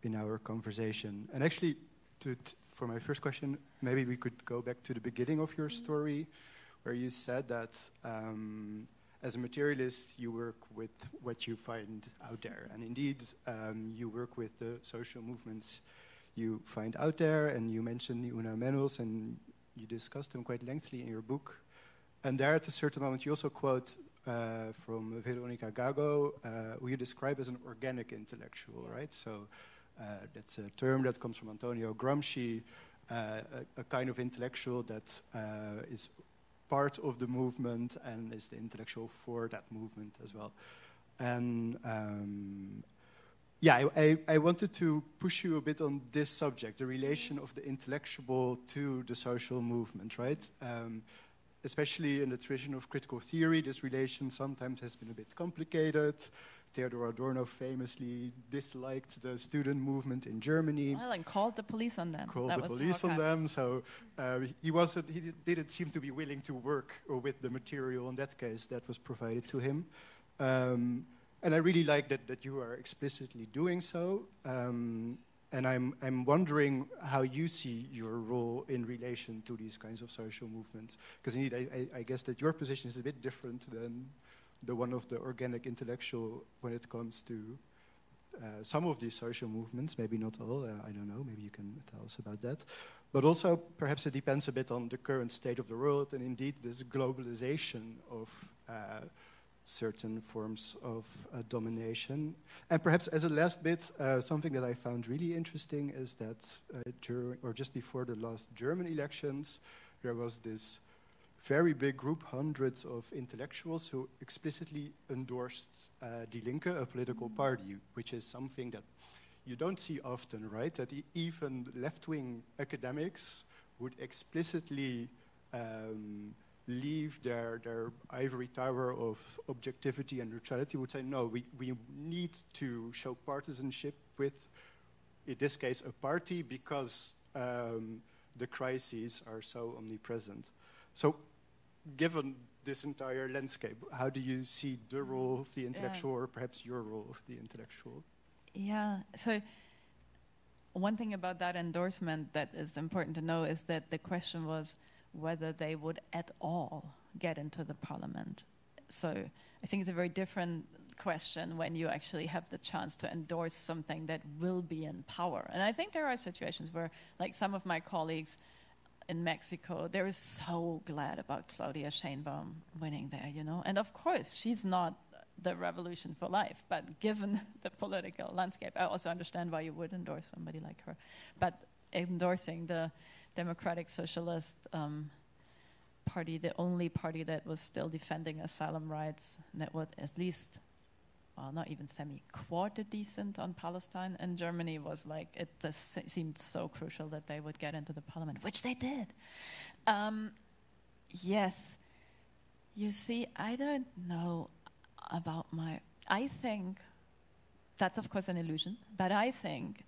S1: in our conversation. And actually, for my first question, maybe we could go back to the beginning of your story, where you said that as a materialist, you work with what you find out there. And indeed, you work with the social movements you find out there, and you mentioned Una Manuels, and you discussed them quite lengthily in your book. And there, at a certain moment, you also quote from Veronica Gago, who you describe as an organic intellectual, right? So that's a term that comes from Antonio Gramsci, a kind of intellectual that is part of the movement and is the intellectual for that movement as well. And I wanted to push you a bit on this subject, the relation of the intellectual to the social movement, right? Especially in the tradition of critical theory, this relation sometimes has been a bit complicated. Theodor Adorno famously disliked the student movement in Germany.
S2: Well, and called the police on them.
S1: So he didn't seem to be willing to work with the material in that case that was provided to him. And I really like that you are explicitly doing so. And I'm wondering how you see your role in relation to these kinds of social movements. Because indeed, I guess that your position is a bit different than the one of the organic intellectual when it comes to some of these social movements, maybe not all, I don't know, maybe you can tell us about that. But also, perhaps it depends a bit on the current state of the world, and indeed this globalization of certain forms of domination. And perhaps as a last bit, something that I found really interesting is that just before the last German elections, there was this very big group, hundreds of intellectuals who explicitly endorsed Die Linke, a political party, which is something that you don't see often, right? That even left-wing academics would explicitly leave their ivory tower of objectivity and neutrality, would say, no, we need to show partisanship with, in this case, a party, because the crises are so omnipresent. So, given this entire landscape, how do you see the role of the intellectual, or perhaps your role of the intellectual?
S2: Yeah, so one thing about that endorsement that is important to know is that the question was whether they would at all get into the parliament. So I think it's a very different question when you actually have the chance to endorse something that will be in power. And I think there are situations where, like some of my colleagues in Mexico, they were so glad about Claudia Sheinbaum winning there, you know. And of course, she's not the revolution for life, but given the political landscape, I also understand why you would endorse somebody like her. But endorsing the Democratic Socialist Party, the only party that was still defending asylum rights, that would at least, well, not even semi-quarter decent on Palestine in Germany, was like, it just seemed so crucial that they would get into the parliament, which they did. Yes, you see, I don't know about I think, that's of course an illusion, but I think,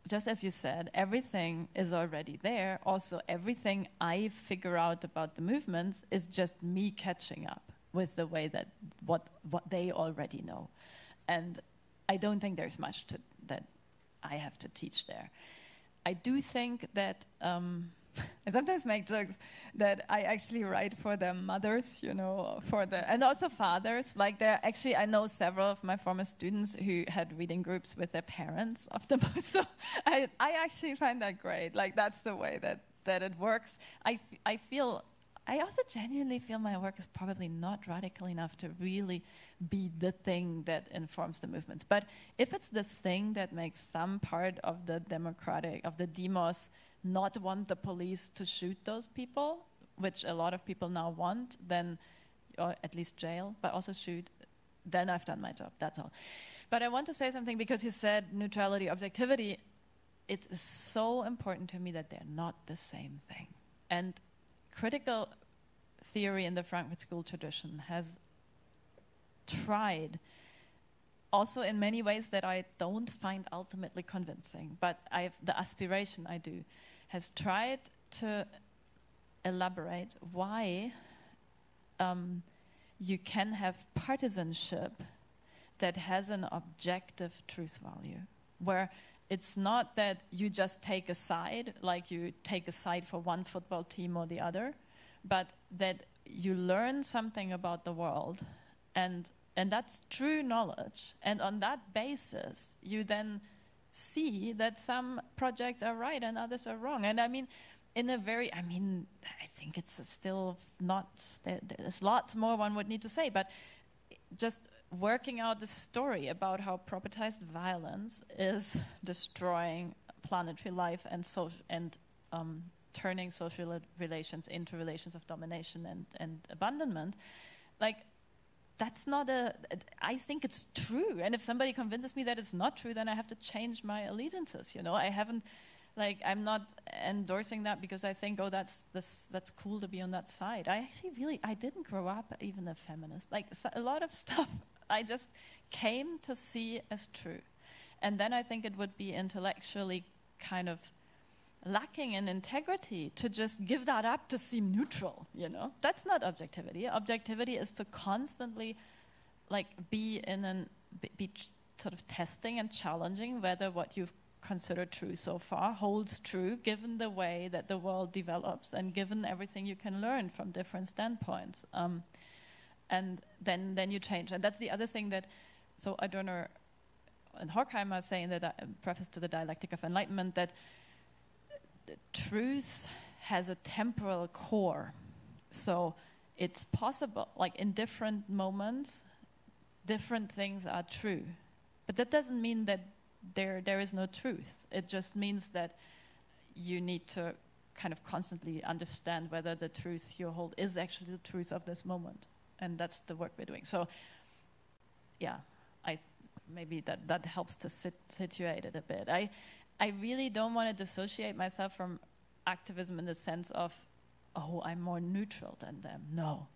S2: just as you said, everything is already there. Also, everything I figure out about the movements is just me catching up with the way that what they already know. And I don't think there's much that I have to teach there. I do think that, I sometimes make jokes that I actually write for the mothers, you know, and also fathers. Like I know several of my former students who had reading groups with their parents of the most. So I actually find that great. Like that's the way that it works. I also genuinely feel my work is probably not radical enough to really be the thing that informs the movements. But if it's the thing that makes some part of the demos not want the police to shoot those people, which a lot of people now want, then, or at least jail, but also shoot, then I've done my job, that's all. But I want to say something because you said neutrality, objectivity. It is so important to me that they're not the same thing. And critical theory in the Frankfurt School tradition has tried, also in many ways that I don't find ultimately convincing, but the aspiration I do, has tried to elaborate why you can have partisanship that has an objective truth value, where it's not that you just take a side, like you take a side for one football team or the other, but that you learn something about the world, and that's true knowledge. And on that basis, you then see that some projects are right and others are wrong. And I mean, in a very, I mean, I think it's still not, there's lots more one would need to say, but just working out the story about how propertized violence is destroying planetary life and turning social relations into relations of domination and abandonment, like, that's not I think it's true. And if somebody convinces me that it's not true, then I have to change my allegiances, you know? I'm not endorsing that because I think, that's cool to be on that side. I didn't grow up even a feminist. Like, a lot of stuff I just came to see as true. And then I think it would be intellectually kind of lacking in integrity to just give that up to seem neutral, you know? That's not objectivity. Objectivity is to constantly, like, be sort of testing and challenging whether what you've considered true so far holds true, given the way that the world develops and given everything you can learn from different standpoints. And then you change. And that's the other thing that, so Adorno and Horkheimer say in the preface to the Dialectic of Enlightenment that truth has a temporal core. So it's possible, like, in different moments, different things are true. But that doesn't mean that there is no truth. It just means that you need to kind of constantly understand whether the truth you hold is actually the truth of this moment. And that's the work we're doing. So, yeah, maybe that helps to situate it a bit. I really don't want to dissociate myself from activism in the sense of, I'm more neutral than them. No.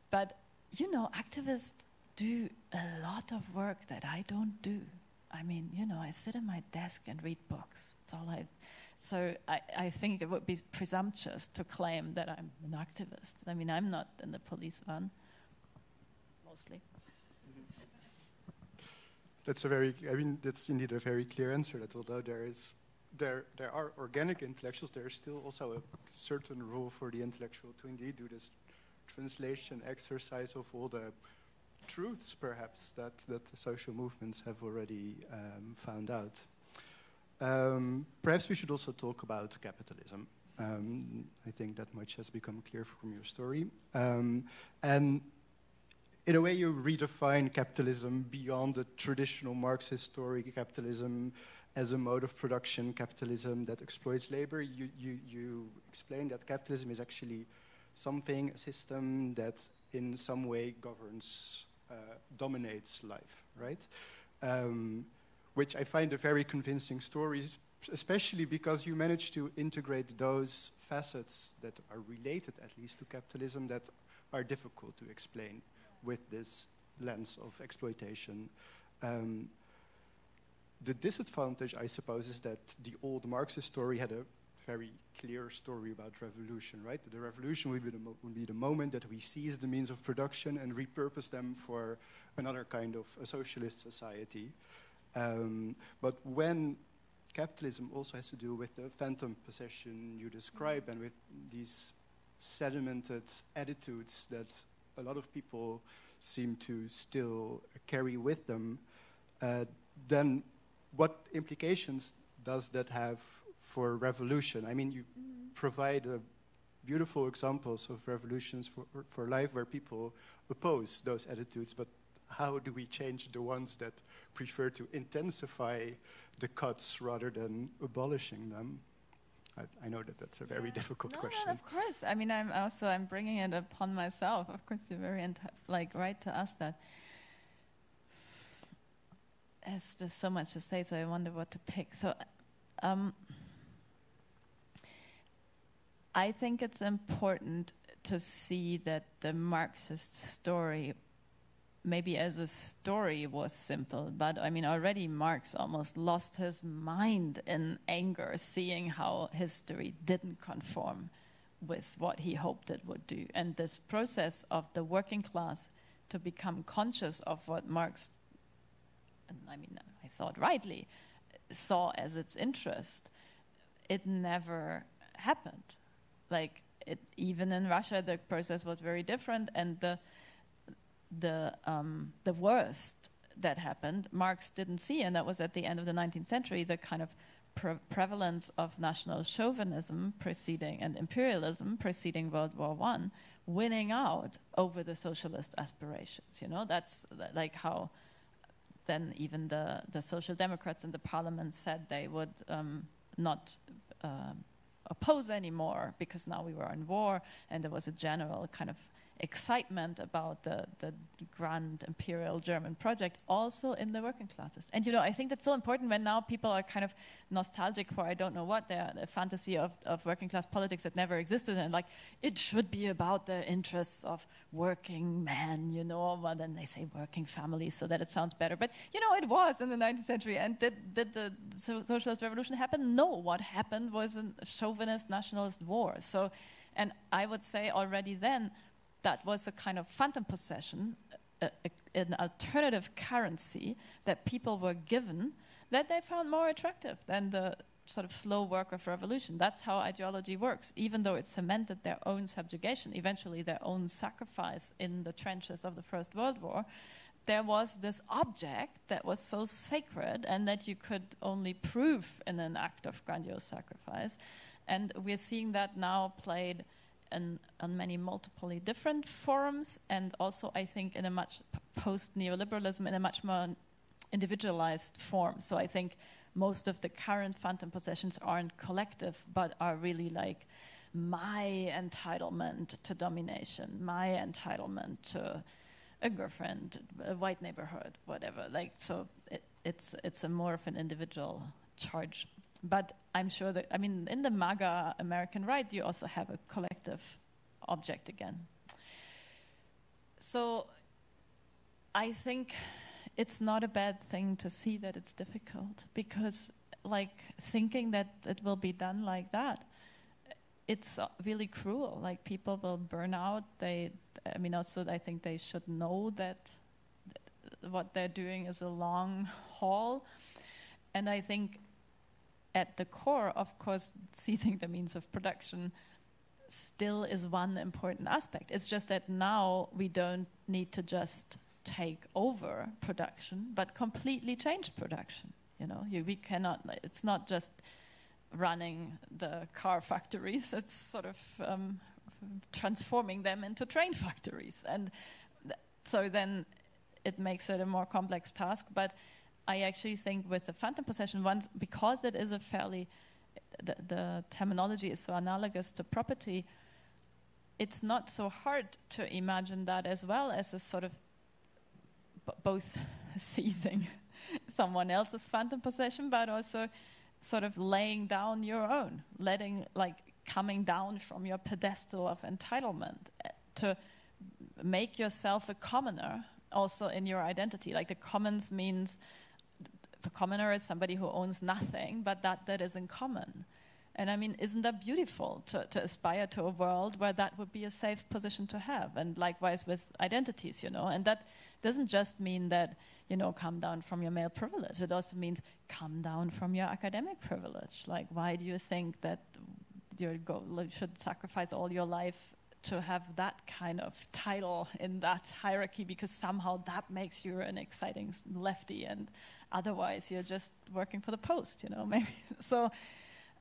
S2: But, you know, activists do a lot of work that I don't do. I mean, you know, I sit at my desk and read books. That's all So I think it would be presumptuous to claim that I'm an activist. I mean, I'm not in the police van, mostly.
S1: That's indeed a very clear answer, that although there are organic intellectuals, there is still also a certain role for the intellectual to indeed do this translation exercise of all the truths, perhaps, that the social movements have already found out. Perhaps we should also talk about capitalism. I think that much has become clear from your story. And in a way, you redefine capitalism beyond the traditional Marxist story, capitalism as a mode of production, capitalism that exploits labor. You explain that capitalism is actually something, a system that in some way governs, dominates life, right? Which I find a very convincing story, especially because you manage to integrate those facets that are related, at least, to capitalism that are difficult to explain with this lens of exploitation. The disadvantage, I suppose, is that the old Marxist story had a very clear story about revolution, right? The revolution would be the moment that we seize the means of production and repurpose them for another kind of a socialist society. But when capitalism also has to do with the phantom possession you describe and with these sedimented attitudes that a lot of people seem to still carry with them, then what implications does that have for revolution? I mean, you provide beautiful examples of revolutions for life where people oppose those attitudes, but how do we change the ones that prefer to intensify the cuts rather than abolishing them? I know that that's a very difficult question.
S2: No, of course. I mean, I'm bringing it upon myself. Of course, you're very right to ask that. There's so much to say, so I wonder what to pick. So, I think it's important to see that the Marxist story, maybe as a story, was simple, but I mean, already Marx almost lost his mind in anger, seeing how history didn't conform with what he hoped it would do. And this process of the working class to become conscious of what Marx, and I mean, I thought rightly, saw as its interest, it never happened. Like, even in Russia, the process was very different, and the worst that happened, Marx didn't see, and that was at the end of the 19th century, the kind of
S3: prevalence of national chauvinism preceding and imperialism preceding World War I winning out over the socialist aspirations. You know, that's like how then even the Social Democrats in the parliament said they would not oppose anymore because now we were in war, and there was a general kind of excitement about the grand imperial German project also in the working classes. And you know, I think that's so important when now people are kind of nostalgic for I don't know what, the fantasy of working class politics that never existed, and like it should be about the interests of working men, you know, well then they say working families so that it sounds better. But you know, it was in the 19th century. And did the socialist revolution happen? No, what happened was a chauvinist nationalist war. So, and I would say already then that was a kind of phantom possession, an alternative currency that people were given that they found more attractive than the sort of slow work of revolution. That's how ideology works. Even though it cemented their own subjugation, eventually their own sacrifice in the trenches of the First World War, there was this object that was so sacred and that you could only prove in an act of grandiose sacrifice. And we're seeing that now played on many multiply different forums, and also I think in a much post-neoliberalism in a much more individualized form. So I think most of the current phantom possessions aren't collective, but are really like my entitlement to domination, my entitlement to a girlfriend, a white neighborhood, whatever. Like, so it's a more of an individual charge. But I'm sure that, I mean, in the MAGA American right, you also have a collective object again. So I think it's not a bad thing to see that it's difficult, because like thinking that it will be done like that, it's really cruel. Like people will burn out. I think they should know that what they're doing is a long haul. And I think at the core, of course, seizing the means of production still is one important aspect. It's just that now we don't need to just take over production, but completely change production. You know, we cannot. It's not just running the car factories. It's sort of transforming them into train factories, and so then it makes it a more complex task. But I actually think with the phantom possession ones, because it is a fairly, the terminology is so analogous to property, it's not so hard to imagine that as well as a sort of both seizing someone else's phantom possession, but also sort of laying down your own, coming down from your pedestal of entitlement to make yourself a commoner also in your identity. Like the commons means, the commoner is somebody who owns nothing, but that is in common. And I mean, isn't that beautiful to aspire to a world where that would be a safe position to have? And likewise with identities, you know, and that doesn't just mean that, you know, come down from your male privilege. It also means come down from your academic privilege. Like, why do you think that you should sacrifice all your life to have that kind of title in that hierarchy, because somehow that makes you an exciting lefty, and otherwise you're just working for the post, you know, maybe. So,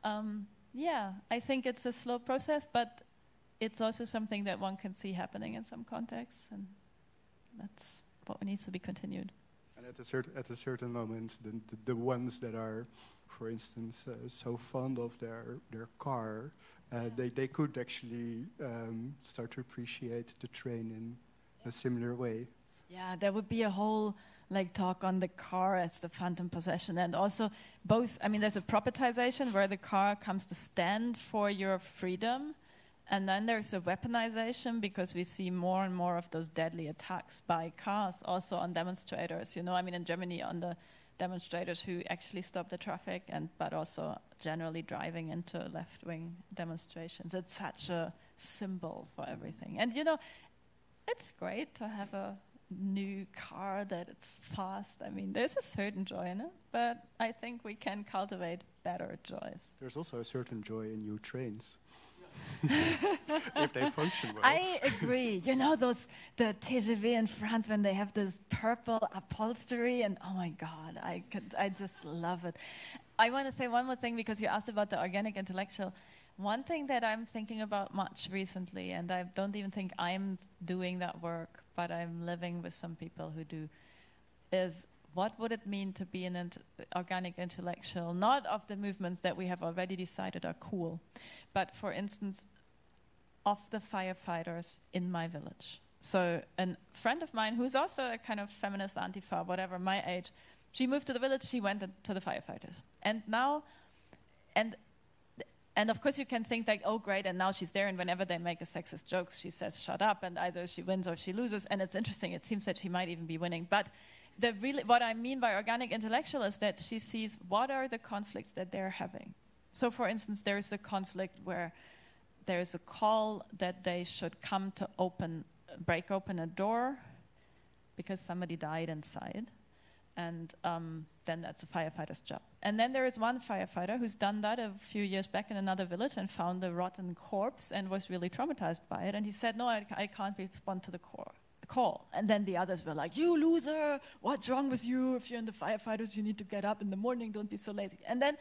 S3: I think it's a slow process, but it's also something that one can see happening in some contexts, and that's what needs to be continued.
S1: And at a certain moment, the ones that are, for instance, so fond of their car, they could actually start to appreciate the train in a similar way.
S3: Yeah, there would be a whole talk on the car as the phantom possession, and also both. I mean, there's a propertization where the car comes to stand for your freedom, and then there's a weaponization, because we see more and more of those deadly attacks by cars also on demonstrators. You know, I mean, in Germany, on the demonstrators who actually stop the traffic, but also generally driving into left-wing demonstrations. It's such a symbol for everything. And, you know, it's great to have a new car that it's fast. I mean, there's a certain joy in it, but I think we can cultivate better joys.
S1: There's also a certain joy in new trains. If they function well.
S3: I agree. You know the TGV in France when they have this purple upholstery, and oh my God, I just love it. I want to say one more thing because you asked about the organic intellectual. One thing that I'm thinking about much recently, and I don't even think I'm doing that work, but I'm living with some people who do, is what would it mean to be an organic intellectual, not of the movements that we have already decided are cool, but for instance, of the firefighters in my village. So a friend of mine who's also a kind of feminist Antifa, whatever, my age, she moved to the village, she went to the firefighters. And now, and of course you can think like, oh great, and now she's there, and whenever they make a sexist joke, she says shut up, and either she wins or she loses, and it's interesting, it seems that she might even be winning. But what I mean by organic intellectual is that she sees what are the conflicts that they're having. So for instance, there is a conflict where there is a call that they should come to break open a door because somebody died inside. And then that's a firefighter's job. And then there is one firefighter who's done that a few years back in another village and found a rotten corpse and was really traumatized by it. And he said, no, I can't respond to the call. And then the others were like, you loser, what's wrong with you? If you're in the firefighters, you need to get up in the morning, don't be so lazy. And then,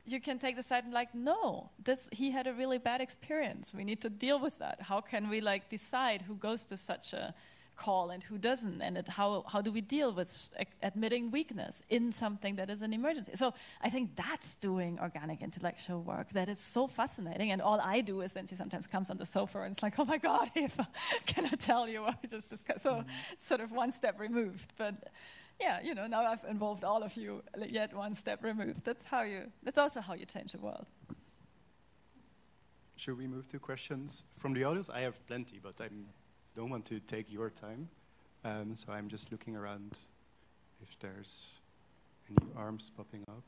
S3: you can take the side and like, no, he had a really bad experience. We need to deal with that. How can we decide who goes to such a call and who doesn't, and how do we deal with admitting weakness in something that is an emergency? So I think that's doing organic intellectual work that is so fascinating, and all I do is then she sometimes comes on the sofa and it's like, oh my God, Eva, can I tell you what we just discussed? So sort of one step removed, but yeah, now I've involved all of you yet one step removed. That's also how you change the world.
S1: Should we move to questions from the audience? I have plenty, but I don't want to take your time, so I'm just looking around if there's any arms popping up.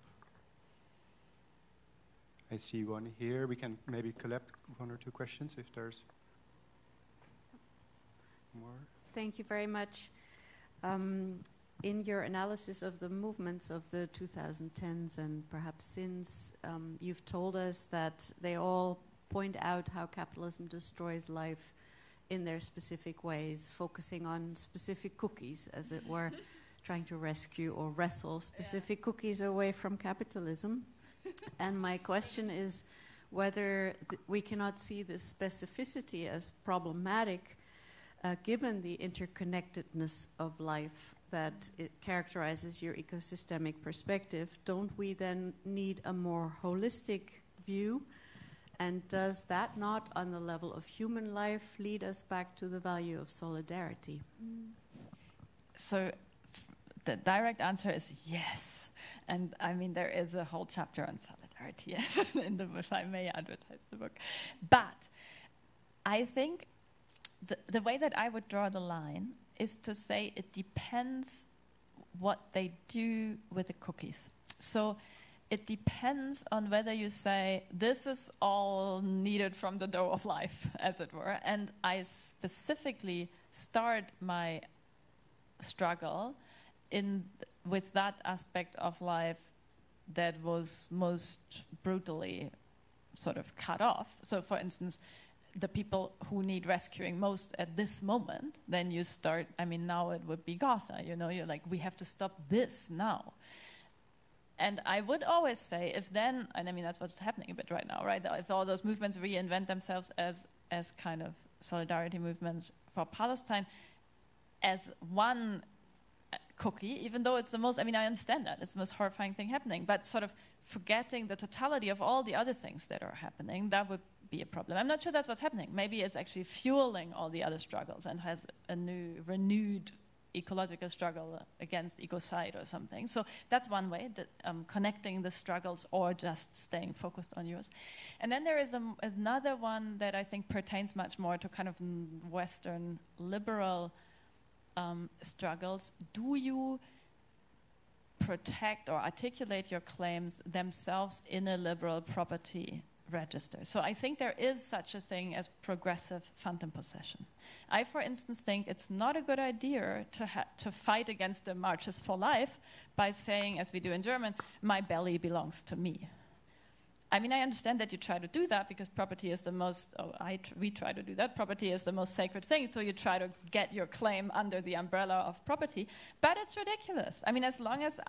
S1: I see one here. We can maybe collect one or two questions if there's more.
S4: Thank you very much. In your analysis of the movements of the 2010s and perhaps since, you've told us that they all point out how capitalism destroys life in their specific ways, focusing on specific cookies, as it were, trying to rescue or wrestle specific cookies away from capitalism. And my question is whether we cannot see this specificity as problematic, given the interconnectedness of life that it characterizes your ecosystemic perspective. Don't we then need a more holistic view? And does that not, on the level of human life, lead us back to the value of solidarity?
S3: So the direct answer is yes. And I mean, there is a whole chapter on solidarity if I may advertise the book. But I think the way that I would draw the line is to say it depends what they do with the cookies. So it depends on whether you say, this is all needed from the dough of life, as it were, and I specifically start my struggle with that aspect of life that was most brutally sort of cut off. So, for instance, the people who need rescuing most at this moment, then you start, now it would be Gaza, you're like, we have to stop this now. And I would always say, and that's what's happening a bit right now, right? If all those movements reinvent themselves as kind of solidarity movements for Palestine, as one cookie, even though it's the most, I understand that, it's the most horrifying thing happening, but sort of forgetting the totality of all the other things that are happening, that would be a problem. I'm not sure that's what's happening. Maybe it's actually fueling all the other struggles and has a new, renewed ecological struggle against ecocide or something. So that's one way, that connecting the struggles or just staying focused on yours. And then there is another one that I think pertains much more to kind of Western liberal struggles. Do you protect or articulate your claims themselves in a liberal property register? So I think there is such a thing as progressive phantom possession. I, for instance, think it's not a good idea to fight against the Marches for Life by saying, as we do in German, my belly belongs to me. I mean, I understand that you try to do that because property is the most, we try to do that, property is the most sacred thing, so you try to get your claim under the umbrella of property, but it's ridiculous. I mean, as long as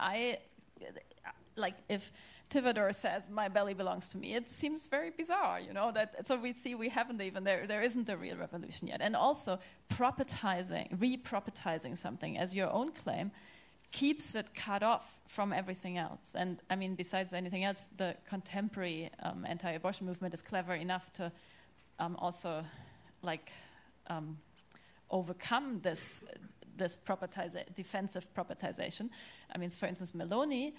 S3: if Tivadar says, my belly belongs to me, it seems very bizarre, so we see we haven't even, there isn't a real revolution yet. And also, re-propertizing something as your own claim keeps it cut off from everything else. And I mean, besides anything else, the contemporary anti-abortion movement is clever enough to also overcome this defensive propertization. I mean, for instance, Meloni,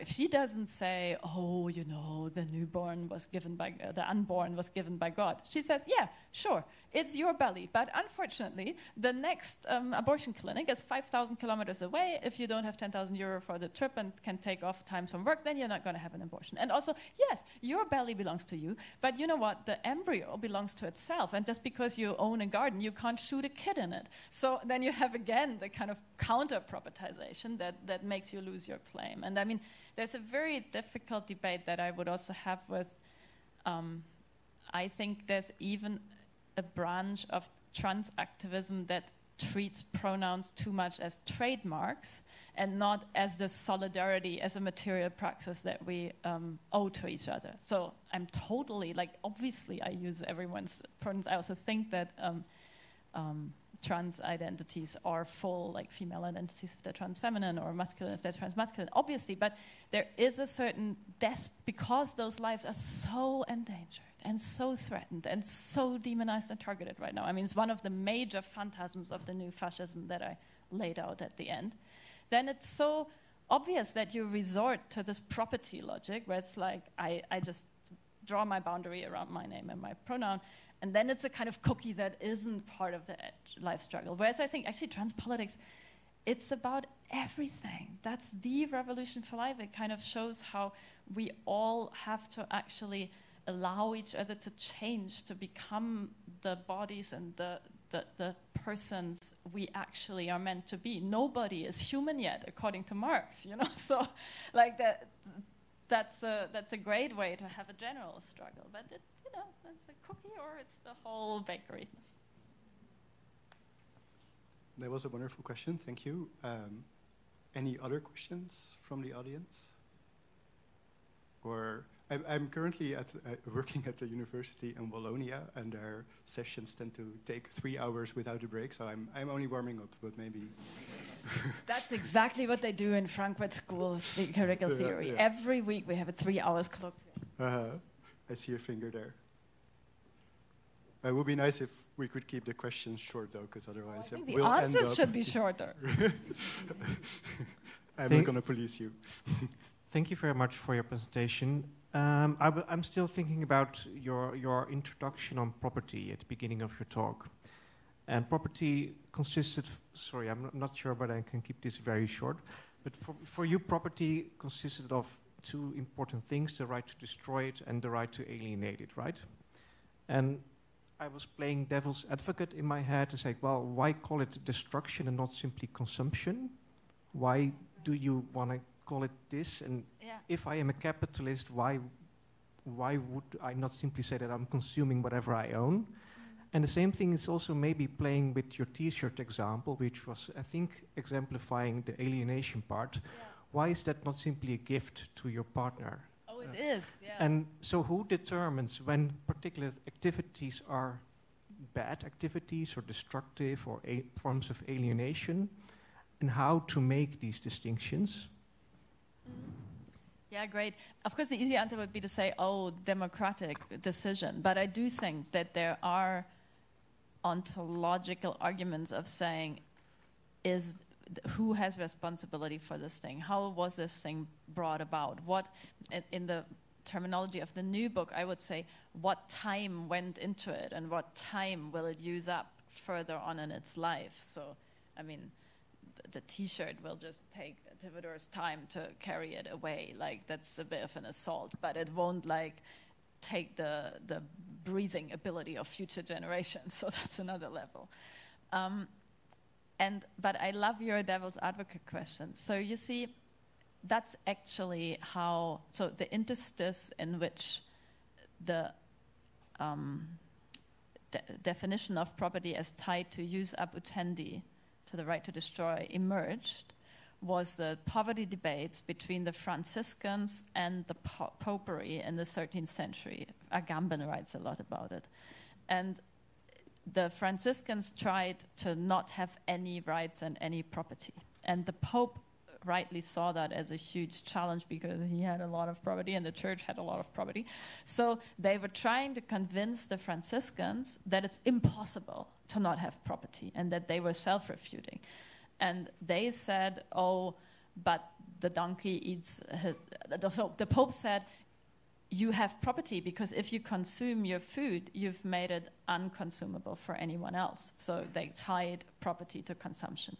S3: she doesn't say, the unborn was given by God. She says, yeah, sure, it's your belly, but unfortunately, the next abortion clinic is 5,000 kilometers away. If you don't have 10,000 euro for the trip and can take off time from work, then you're not going to have an abortion. And also, yes, your belly belongs to you, but you know what? The embryo belongs to itself, and just because you own a garden, you can't shoot a kid in it. So then you have, again, the kind of counter-propertization that makes you lose your claim. And I mean, there's a very difficult debate that I would also have with, I think there's even a branch of trans activism that treats pronouns too much as trademarks and not as the solidarity, as a material praxis that we owe to each other. So I'm totally, obviously I use everyone's pronouns. I also think that trans identities are full, female identities if they're trans feminine, or masculine if they're trans masculine, obviously, but there is a certain because those lives are so endangered and so threatened and so demonized and targeted right now. I mean, it's one of the major phantasms of the new fascism that I laid out at the end. Then it's so obvious that you resort to this property logic where it's I just draw my boundary around my name and my pronoun, and then it's a kind of cookie that isn't part of the life struggle. Whereas I think actually trans politics, it's about everything. That's the revolution for life. It kind of shows how we all have to actually allow each other to change, to become the bodies and the persons we actually are meant to be. Nobody is human yet, according to Marx, So that's a great way to have a general struggle. But it's a cookie or it's the whole bakery.
S1: That was a wonderful question. Thank you. Any other questions from the audience? Or I'm currently working at the university in Wallonia, and their sessions tend to take 3 hours without a break. So I'm only warming up, but maybe.
S3: That's exactly what they do in Frankfurt schools, the curricular theory.
S1: Yeah.
S3: Every week we have a 3 hours colloquium.
S1: I see your finger there. It would be nice if we could keep the questions short, though, because otherwise
S3: I think the answers should be shorter.
S1: I'm not going to police you.
S5: Thank you very much for your presentation. I'm still thinking about your introduction on property at the beginning of your talk. And property consisted, sorry, I'm not sure, but I can keep this very short. But for you, property consisted of two important things, the right to destroy it and the right to alienate it, right? And I was playing devil's advocate in my head to say, well, why call it destruction and not simply consumption? Why do you want to call it this? And if I am a capitalist, why would I not simply say that I'm consuming whatever I own? And the same thing is also maybe playing with your T-shirt example, which was, I think, exemplifying the alienation part. Yeah. Why is that not simply a gift to your partner?
S3: Oh, it is, yeah.
S5: And so who determines when particular activities are bad activities or destructive or forms of alienation, and how to make these distinctions?
S3: Yeah, great. Of course, the easy answer would be to say, democratic decision. But I do think that there are ontological arguments of saying, who has responsibility for this thing? How was this thing brought about? What, in the terminology of the new book, I would say, what time went into it and what time will it use up further on in its life? So, I mean, the T-shirt will just take Tivadar's time to carry it away. That's a bit of an assault, but it won't take the breathing ability of future generations. So that's another level. But I love your devil's advocate question. So you see, that's actually how, so the interstice in which the definition of property as tied to jus abutendi, to the right to destroy, emerged was the poverty debates between the Franciscans and the popery in the 13th century. Agamben writes a lot about it. And the Franciscans tried to not have any rights and any property. And the Pope rightly saw that as a huge challenge because he had a lot of property and the church had a lot of property. So they were trying to convince the Franciscans that it's impossible to not have property and that they were self-refuting. And they said, oh, but the donkey eats... The Pope said, you have property because if you consume your food, you've made it unconsumable for anyone else. So they tied property to consumption.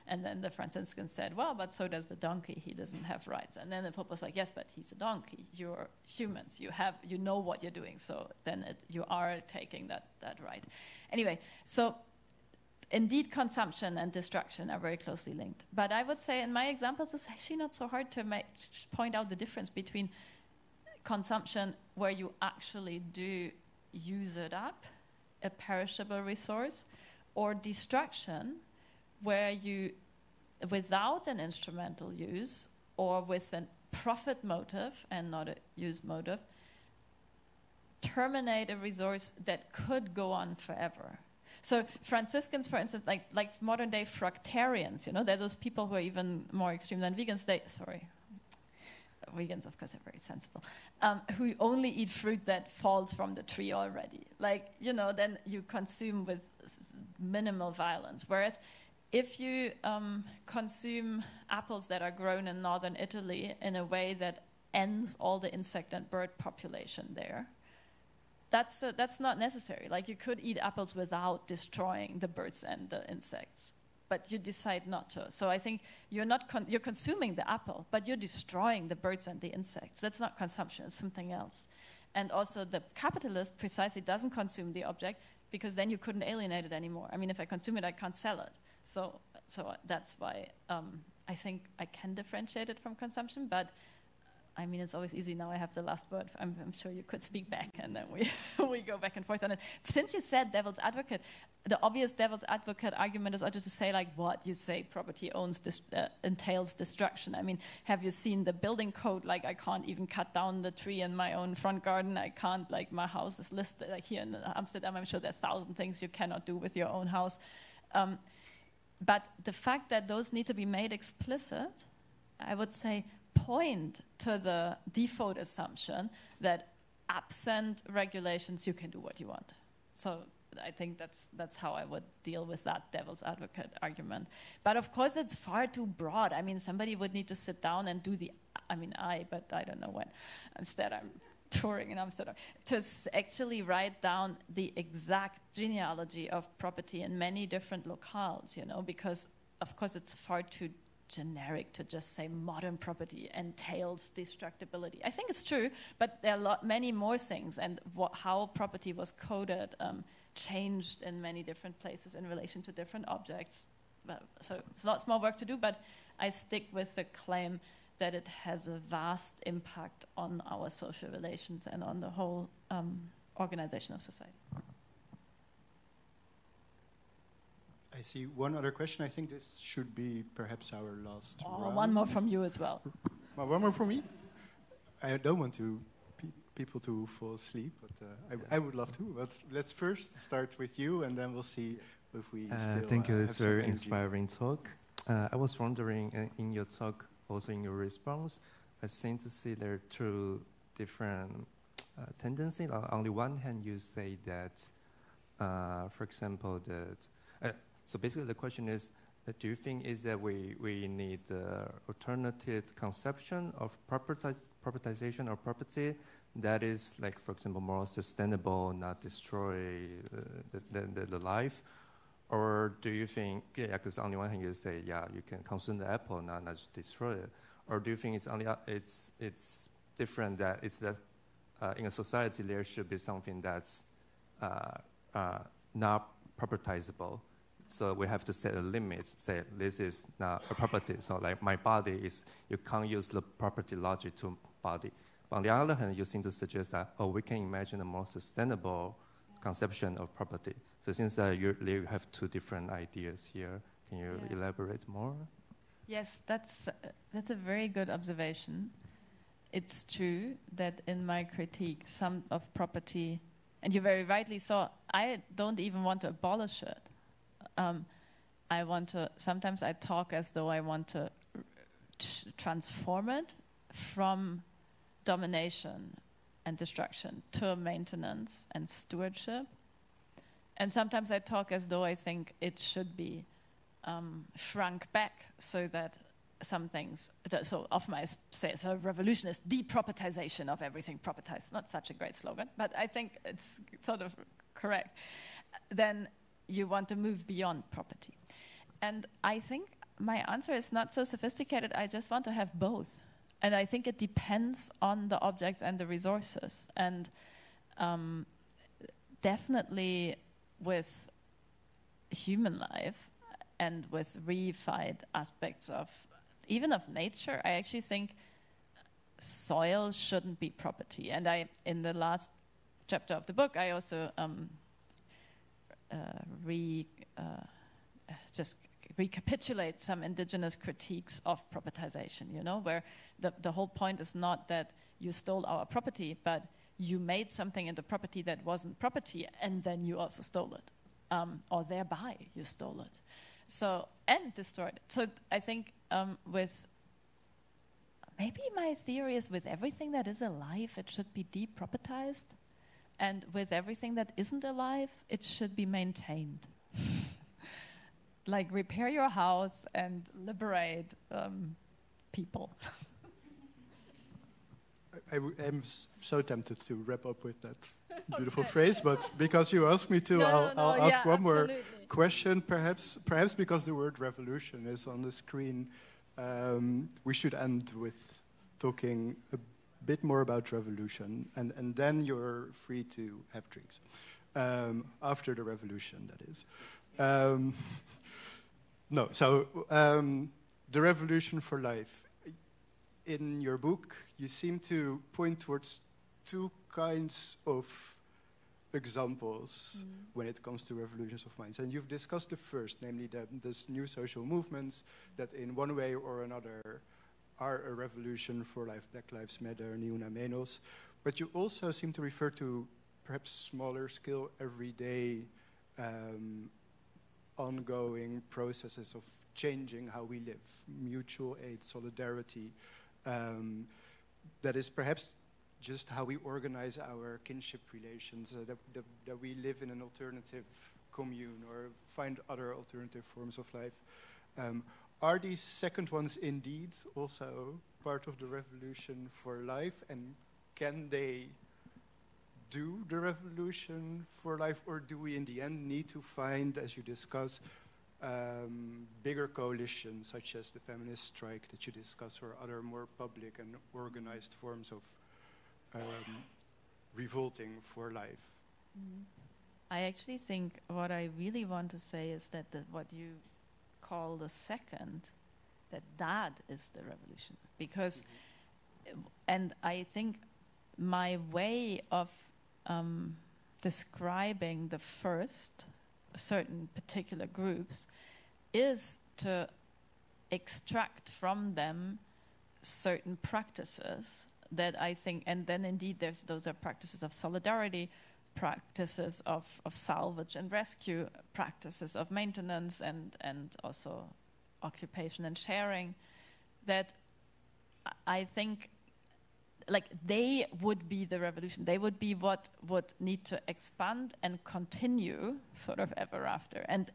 S3: And then the Franciscans said, well, but so does the donkey. He doesn't have rights. And then the Pope was like, yes, but he's a donkey. You're humans. You know what you're doing. So then you are taking that right. Anyway, so indeed, consumption and destruction are very closely linked. But I would say in my examples, it's actually not so hard to point out the difference between consumption where you actually do use it up, a perishable resource, or destruction where you, without an instrumental use or with a profit motive and not a use motive, terminate a resource that could go on forever. So Franciscans, for instance, like modern day fructarians, they're those people who are even more extreme than vegans. Vegans, of course, are very sensible, who only eat fruit that falls from the tree already. Then you consume with minimal violence. Whereas if you consume apples that are grown in northern Italy in a way that ends all the insect and bird population there, that's not necessary. Like, you could eat apples without destroying the birds and the insects, but you decide not to. So I think you're consuming the apple, but you're destroying the birds and the insects. That's not consumption, it's something else. And also the capitalist precisely doesn't consume the object because then you couldn't alienate it anymore. I mean, if I consume it, I can't sell it. So that's why I think I can differentiate it from consumption, but I mean, it's always easy now. I have the last word. I'm sure you could speak back, and then we go back and forth on it. Since you said devil's advocate, the obvious devil's advocate argument is also to say, like, what you say property entails destruction. I mean, have you seen the building code? Like, I can't even cut down the tree in my own front garden. I can't, like, my house is listed, like here in Amsterdam, I'm sure there are 1,000 things you cannot do with your own house. But the fact that those need to be made explicit, I would say, point to the default assumption that absent regulations, you can do what you want. So I think that's how I would deal with that devil's advocate argument. But of course, it's far too broad. I mean, somebody would need to sit down and do but I don't know when. Instead, I'm touring in Amsterdam, to actually write down the exact genealogy of property in many different locales, because of course it's far too generic to just say modern property entails destructibility. I think it's true, but there are many more things, and how property was coded changed in many different places in relation to different objects. So it's lots more work to do, but I stick with the claim that it has a vast impact on our social relations and on the whole organization of society.
S1: I see one other question. I think this should be perhaps our last round.
S3: One more from you as well.
S1: One more from me? I don't want people to fall asleep, but I would love to. But let's first start with you, and then we'll see if we still
S6: thank you. It's a very
S1: energy.
S6: inspiring talk. I was wondering, in your talk, also in your response, I seem to see there are two different tendencies. On the one hand, you say that, for example, so basically the question is, do you think is that we need alternative conception of propertization or property that is, like, for example, more sustainable, not destroy the life? Or do you think, because on the one hand you say, you can consume the apple, not just destroy it. Or do you think it's different, that it's that in a society there should be something that's not propertizable, So we have to set a limit, say this is not a property. So like my body is, you can't use the property logic to body. But on the other hand, you seem to suggest that, we can imagine a more sustainable conception of property. So since you have two different ideas here, can you elaborate more?
S3: Yes, that's a very good observation. It's true that in my critique, some of property, and you very rightly saw, I don't even want to abolish it. Sometimes I talk as though I want to transform it from domination and destruction to maintenance and stewardship. And sometimes I talk as though I think it should be shrunk back so that some things, so often I say it's a revolution is depropertization of everything propertized. Not such a great slogan, but I think it's sort of correct. Then you want to move beyond property. And I think my answer is not so sophisticated. I just want to have both. And I think it depends on the objects and the resources. And definitely with human life and with reified aspects of even of nature, I actually think soil shouldn't be property. And in the last chapter of the book, I also just recapitulate some indigenous critiques of propertization, where the whole point is not that you stole our property, but you made something into property that wasn't property, and then you also stole it, or thereby you stole it. So, and destroyed it. So I think with, maybe my theory is with everything that is alive, it should be depropertized, and with everything that isn't alive, it should be maintained. Like repair your house and liberate people.
S1: I am so tempted to wrap up with that beautiful phrase, but because you asked me to, I'll ask one more question, perhaps because the word revolution is on the screen. We should end with talking a bit more about revolution, and then you're free to have drinks. After the revolution, that is. The revolution for life. In your book, you seem to point towards two kinds of examples when it comes to revolutions of minds. And you've discussed the first, namely these new social movements that in one way or another are a revolution for life, Black Lives Matter, Nieuwe Menos. But you also seem to refer to perhaps smaller scale, everyday, ongoing processes of changing how we live, mutual aid, solidarity. That is perhaps just how we organize our kinship relations, that we live in an alternative commune or find other alternative forms of life. Are these second ones indeed also part of the revolution for life, and can they do the revolution for life, or do we in the end need to find, as you discuss, bigger coalitions such as the feminist strike that you discuss, or other more public and organized forms of revolting for life?
S3: I actually think what I really want to say is that what you call the second, that is the revolution. Because, and I think my way of describing the first, certain particular groups, is to extract from them certain practices that I think, and then indeed those are practices of solidarity, practices of salvage and rescue, practices of maintenance and also occupation and sharing, that I think like they would be the revolution. They would be what would need to expand and continue sort of ever after. And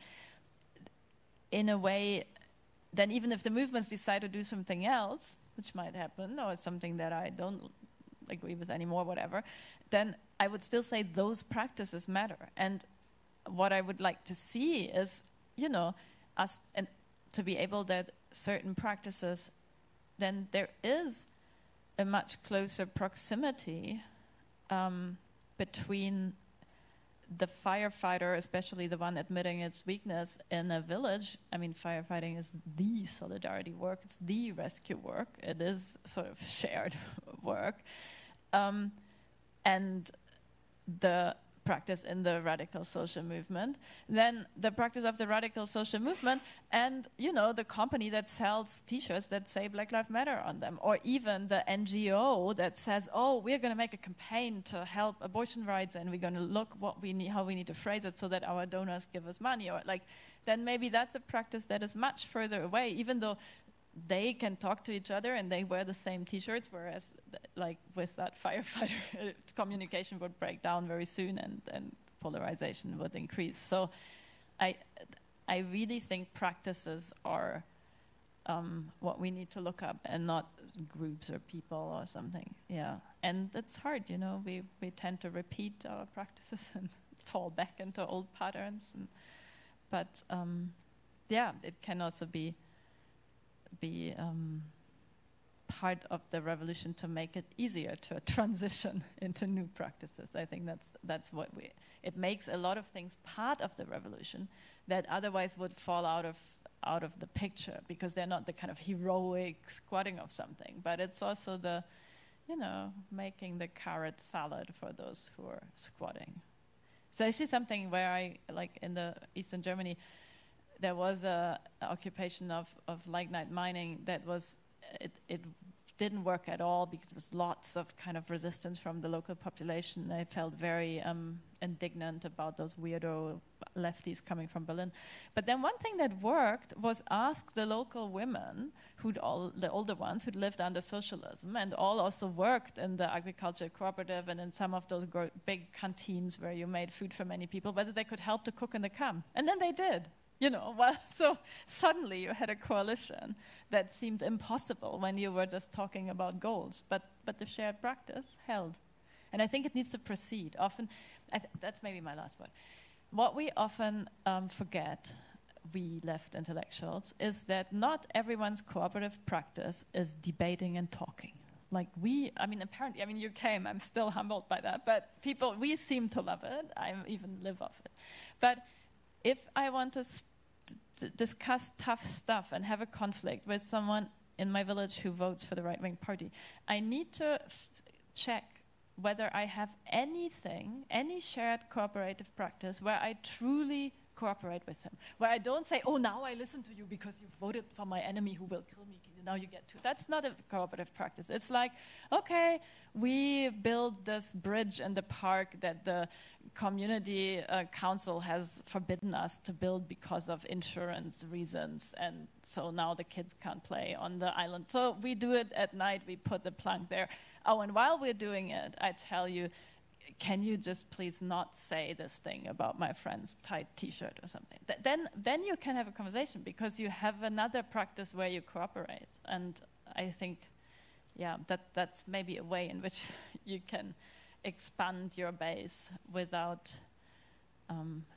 S3: in a way, then even if the movements decide to do something else, which might happen, or something that I don't agree with anymore, whatever, then I would still say those practices matter. And what I would like to see is, us, and to be able that certain practices, then there is a much closer proximity between the firefighter, especially the one admitting its weakness in a village, I mean, firefighting is the solidarity work, it's the rescue work, it is sort of shared work. And the practice in the radical social movement, then the practice of the radical social movement, and the company that sells T-shirts that say Black Lives Matter on them, or even the NGO that says, "Oh, we're going to make a campaign to help abortion rights, and we're going to look how we need to phrase it so that our donors give us money," or then maybe that's a practice that is much further away, even though they can talk to each other and they wear the same T-shirts, whereas with that firefighter, communication would break down very soon and polarization would increase. So I really think practices are what we need to look up, and not groups or people or something. Yeah, and it's hard, we tend to repeat our practices and fall back into old patterns. But it can also be part of the revolution to make it easier to transition into new practices. I think that's what it makes a lot of things part of the revolution that otherwise would fall out of the picture, because they're not the kind of heroic squatting of something, but it's also the making the carrot salad for those who are squatting. So actually something where I, in the Eastern Germany, there was a occupation of lignite mining that was, it didn't work at all because there was lots of kind of resistance from the local population. They felt very indignant about those weirdo lefties coming from Berlin. But then one thing that worked was ask the local women, the older ones who'd lived under socialism and all also worked in the agriculture cooperative and in some of those big canteens where you made food for many people, whether they could help to cook in the camp. And then they did. So suddenly you had a coalition that seemed impossible when you were just talking about goals, but the shared practice held. And I think it needs to proceed. Often, that's maybe my last word. What we often forget, we left intellectuals, is that not everyone's cooperative practice is debating and talking. Apparently, you came, I'm still humbled by that, but we seem to love it. I even live off it. But if I want to discuss tough stuff and have a conflict with someone in my village who votes for the right-wing party, I need to check whether I have any shared cooperative practice where I truly cooperate with him, where I don't say, "Oh, now I listen to you because you voted for my enemy who will kill me. Now you get to." That's not a cooperative practice. It's like, okay, we build this bridge in the park that the community council has forbidden us to build because of insurance reasons, and so now the kids can't play on the island. So we do it at night, we put the plank there. Oh, and while we're doing it, I tell you, can you just please not say this thing about my friend's tight T-shirt or something? Then you can have a conversation because you have another practice where you cooperate. And I think, that's maybe a way in which you can expand your base without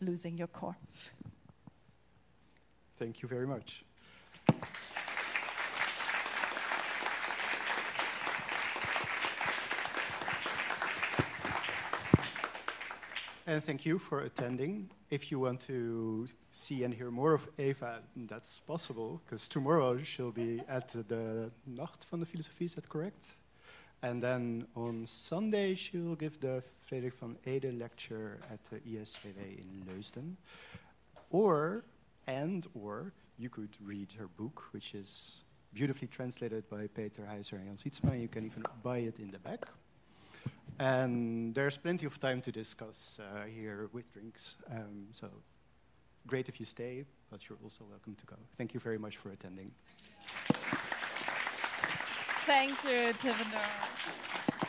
S3: losing your core.
S1: Thank you very much. And thank you for attending. If you want to see and hear more of Eva, that's possible, because tomorrow she'll be at the Nacht van de Filosofie, is that correct? And then on Sunday she will give the Frederik van Ede lecture at the ISVW in Leusden. Or you could read her book, which is beautifully translated by Peter Heiser and Jan Sietsma. You can even buy it in the back. And there's plenty of time to discuss here with drinks. So great if you stay, but you're also welcome to go. Thank you very much for attending.
S3: Thank you, Tivadar.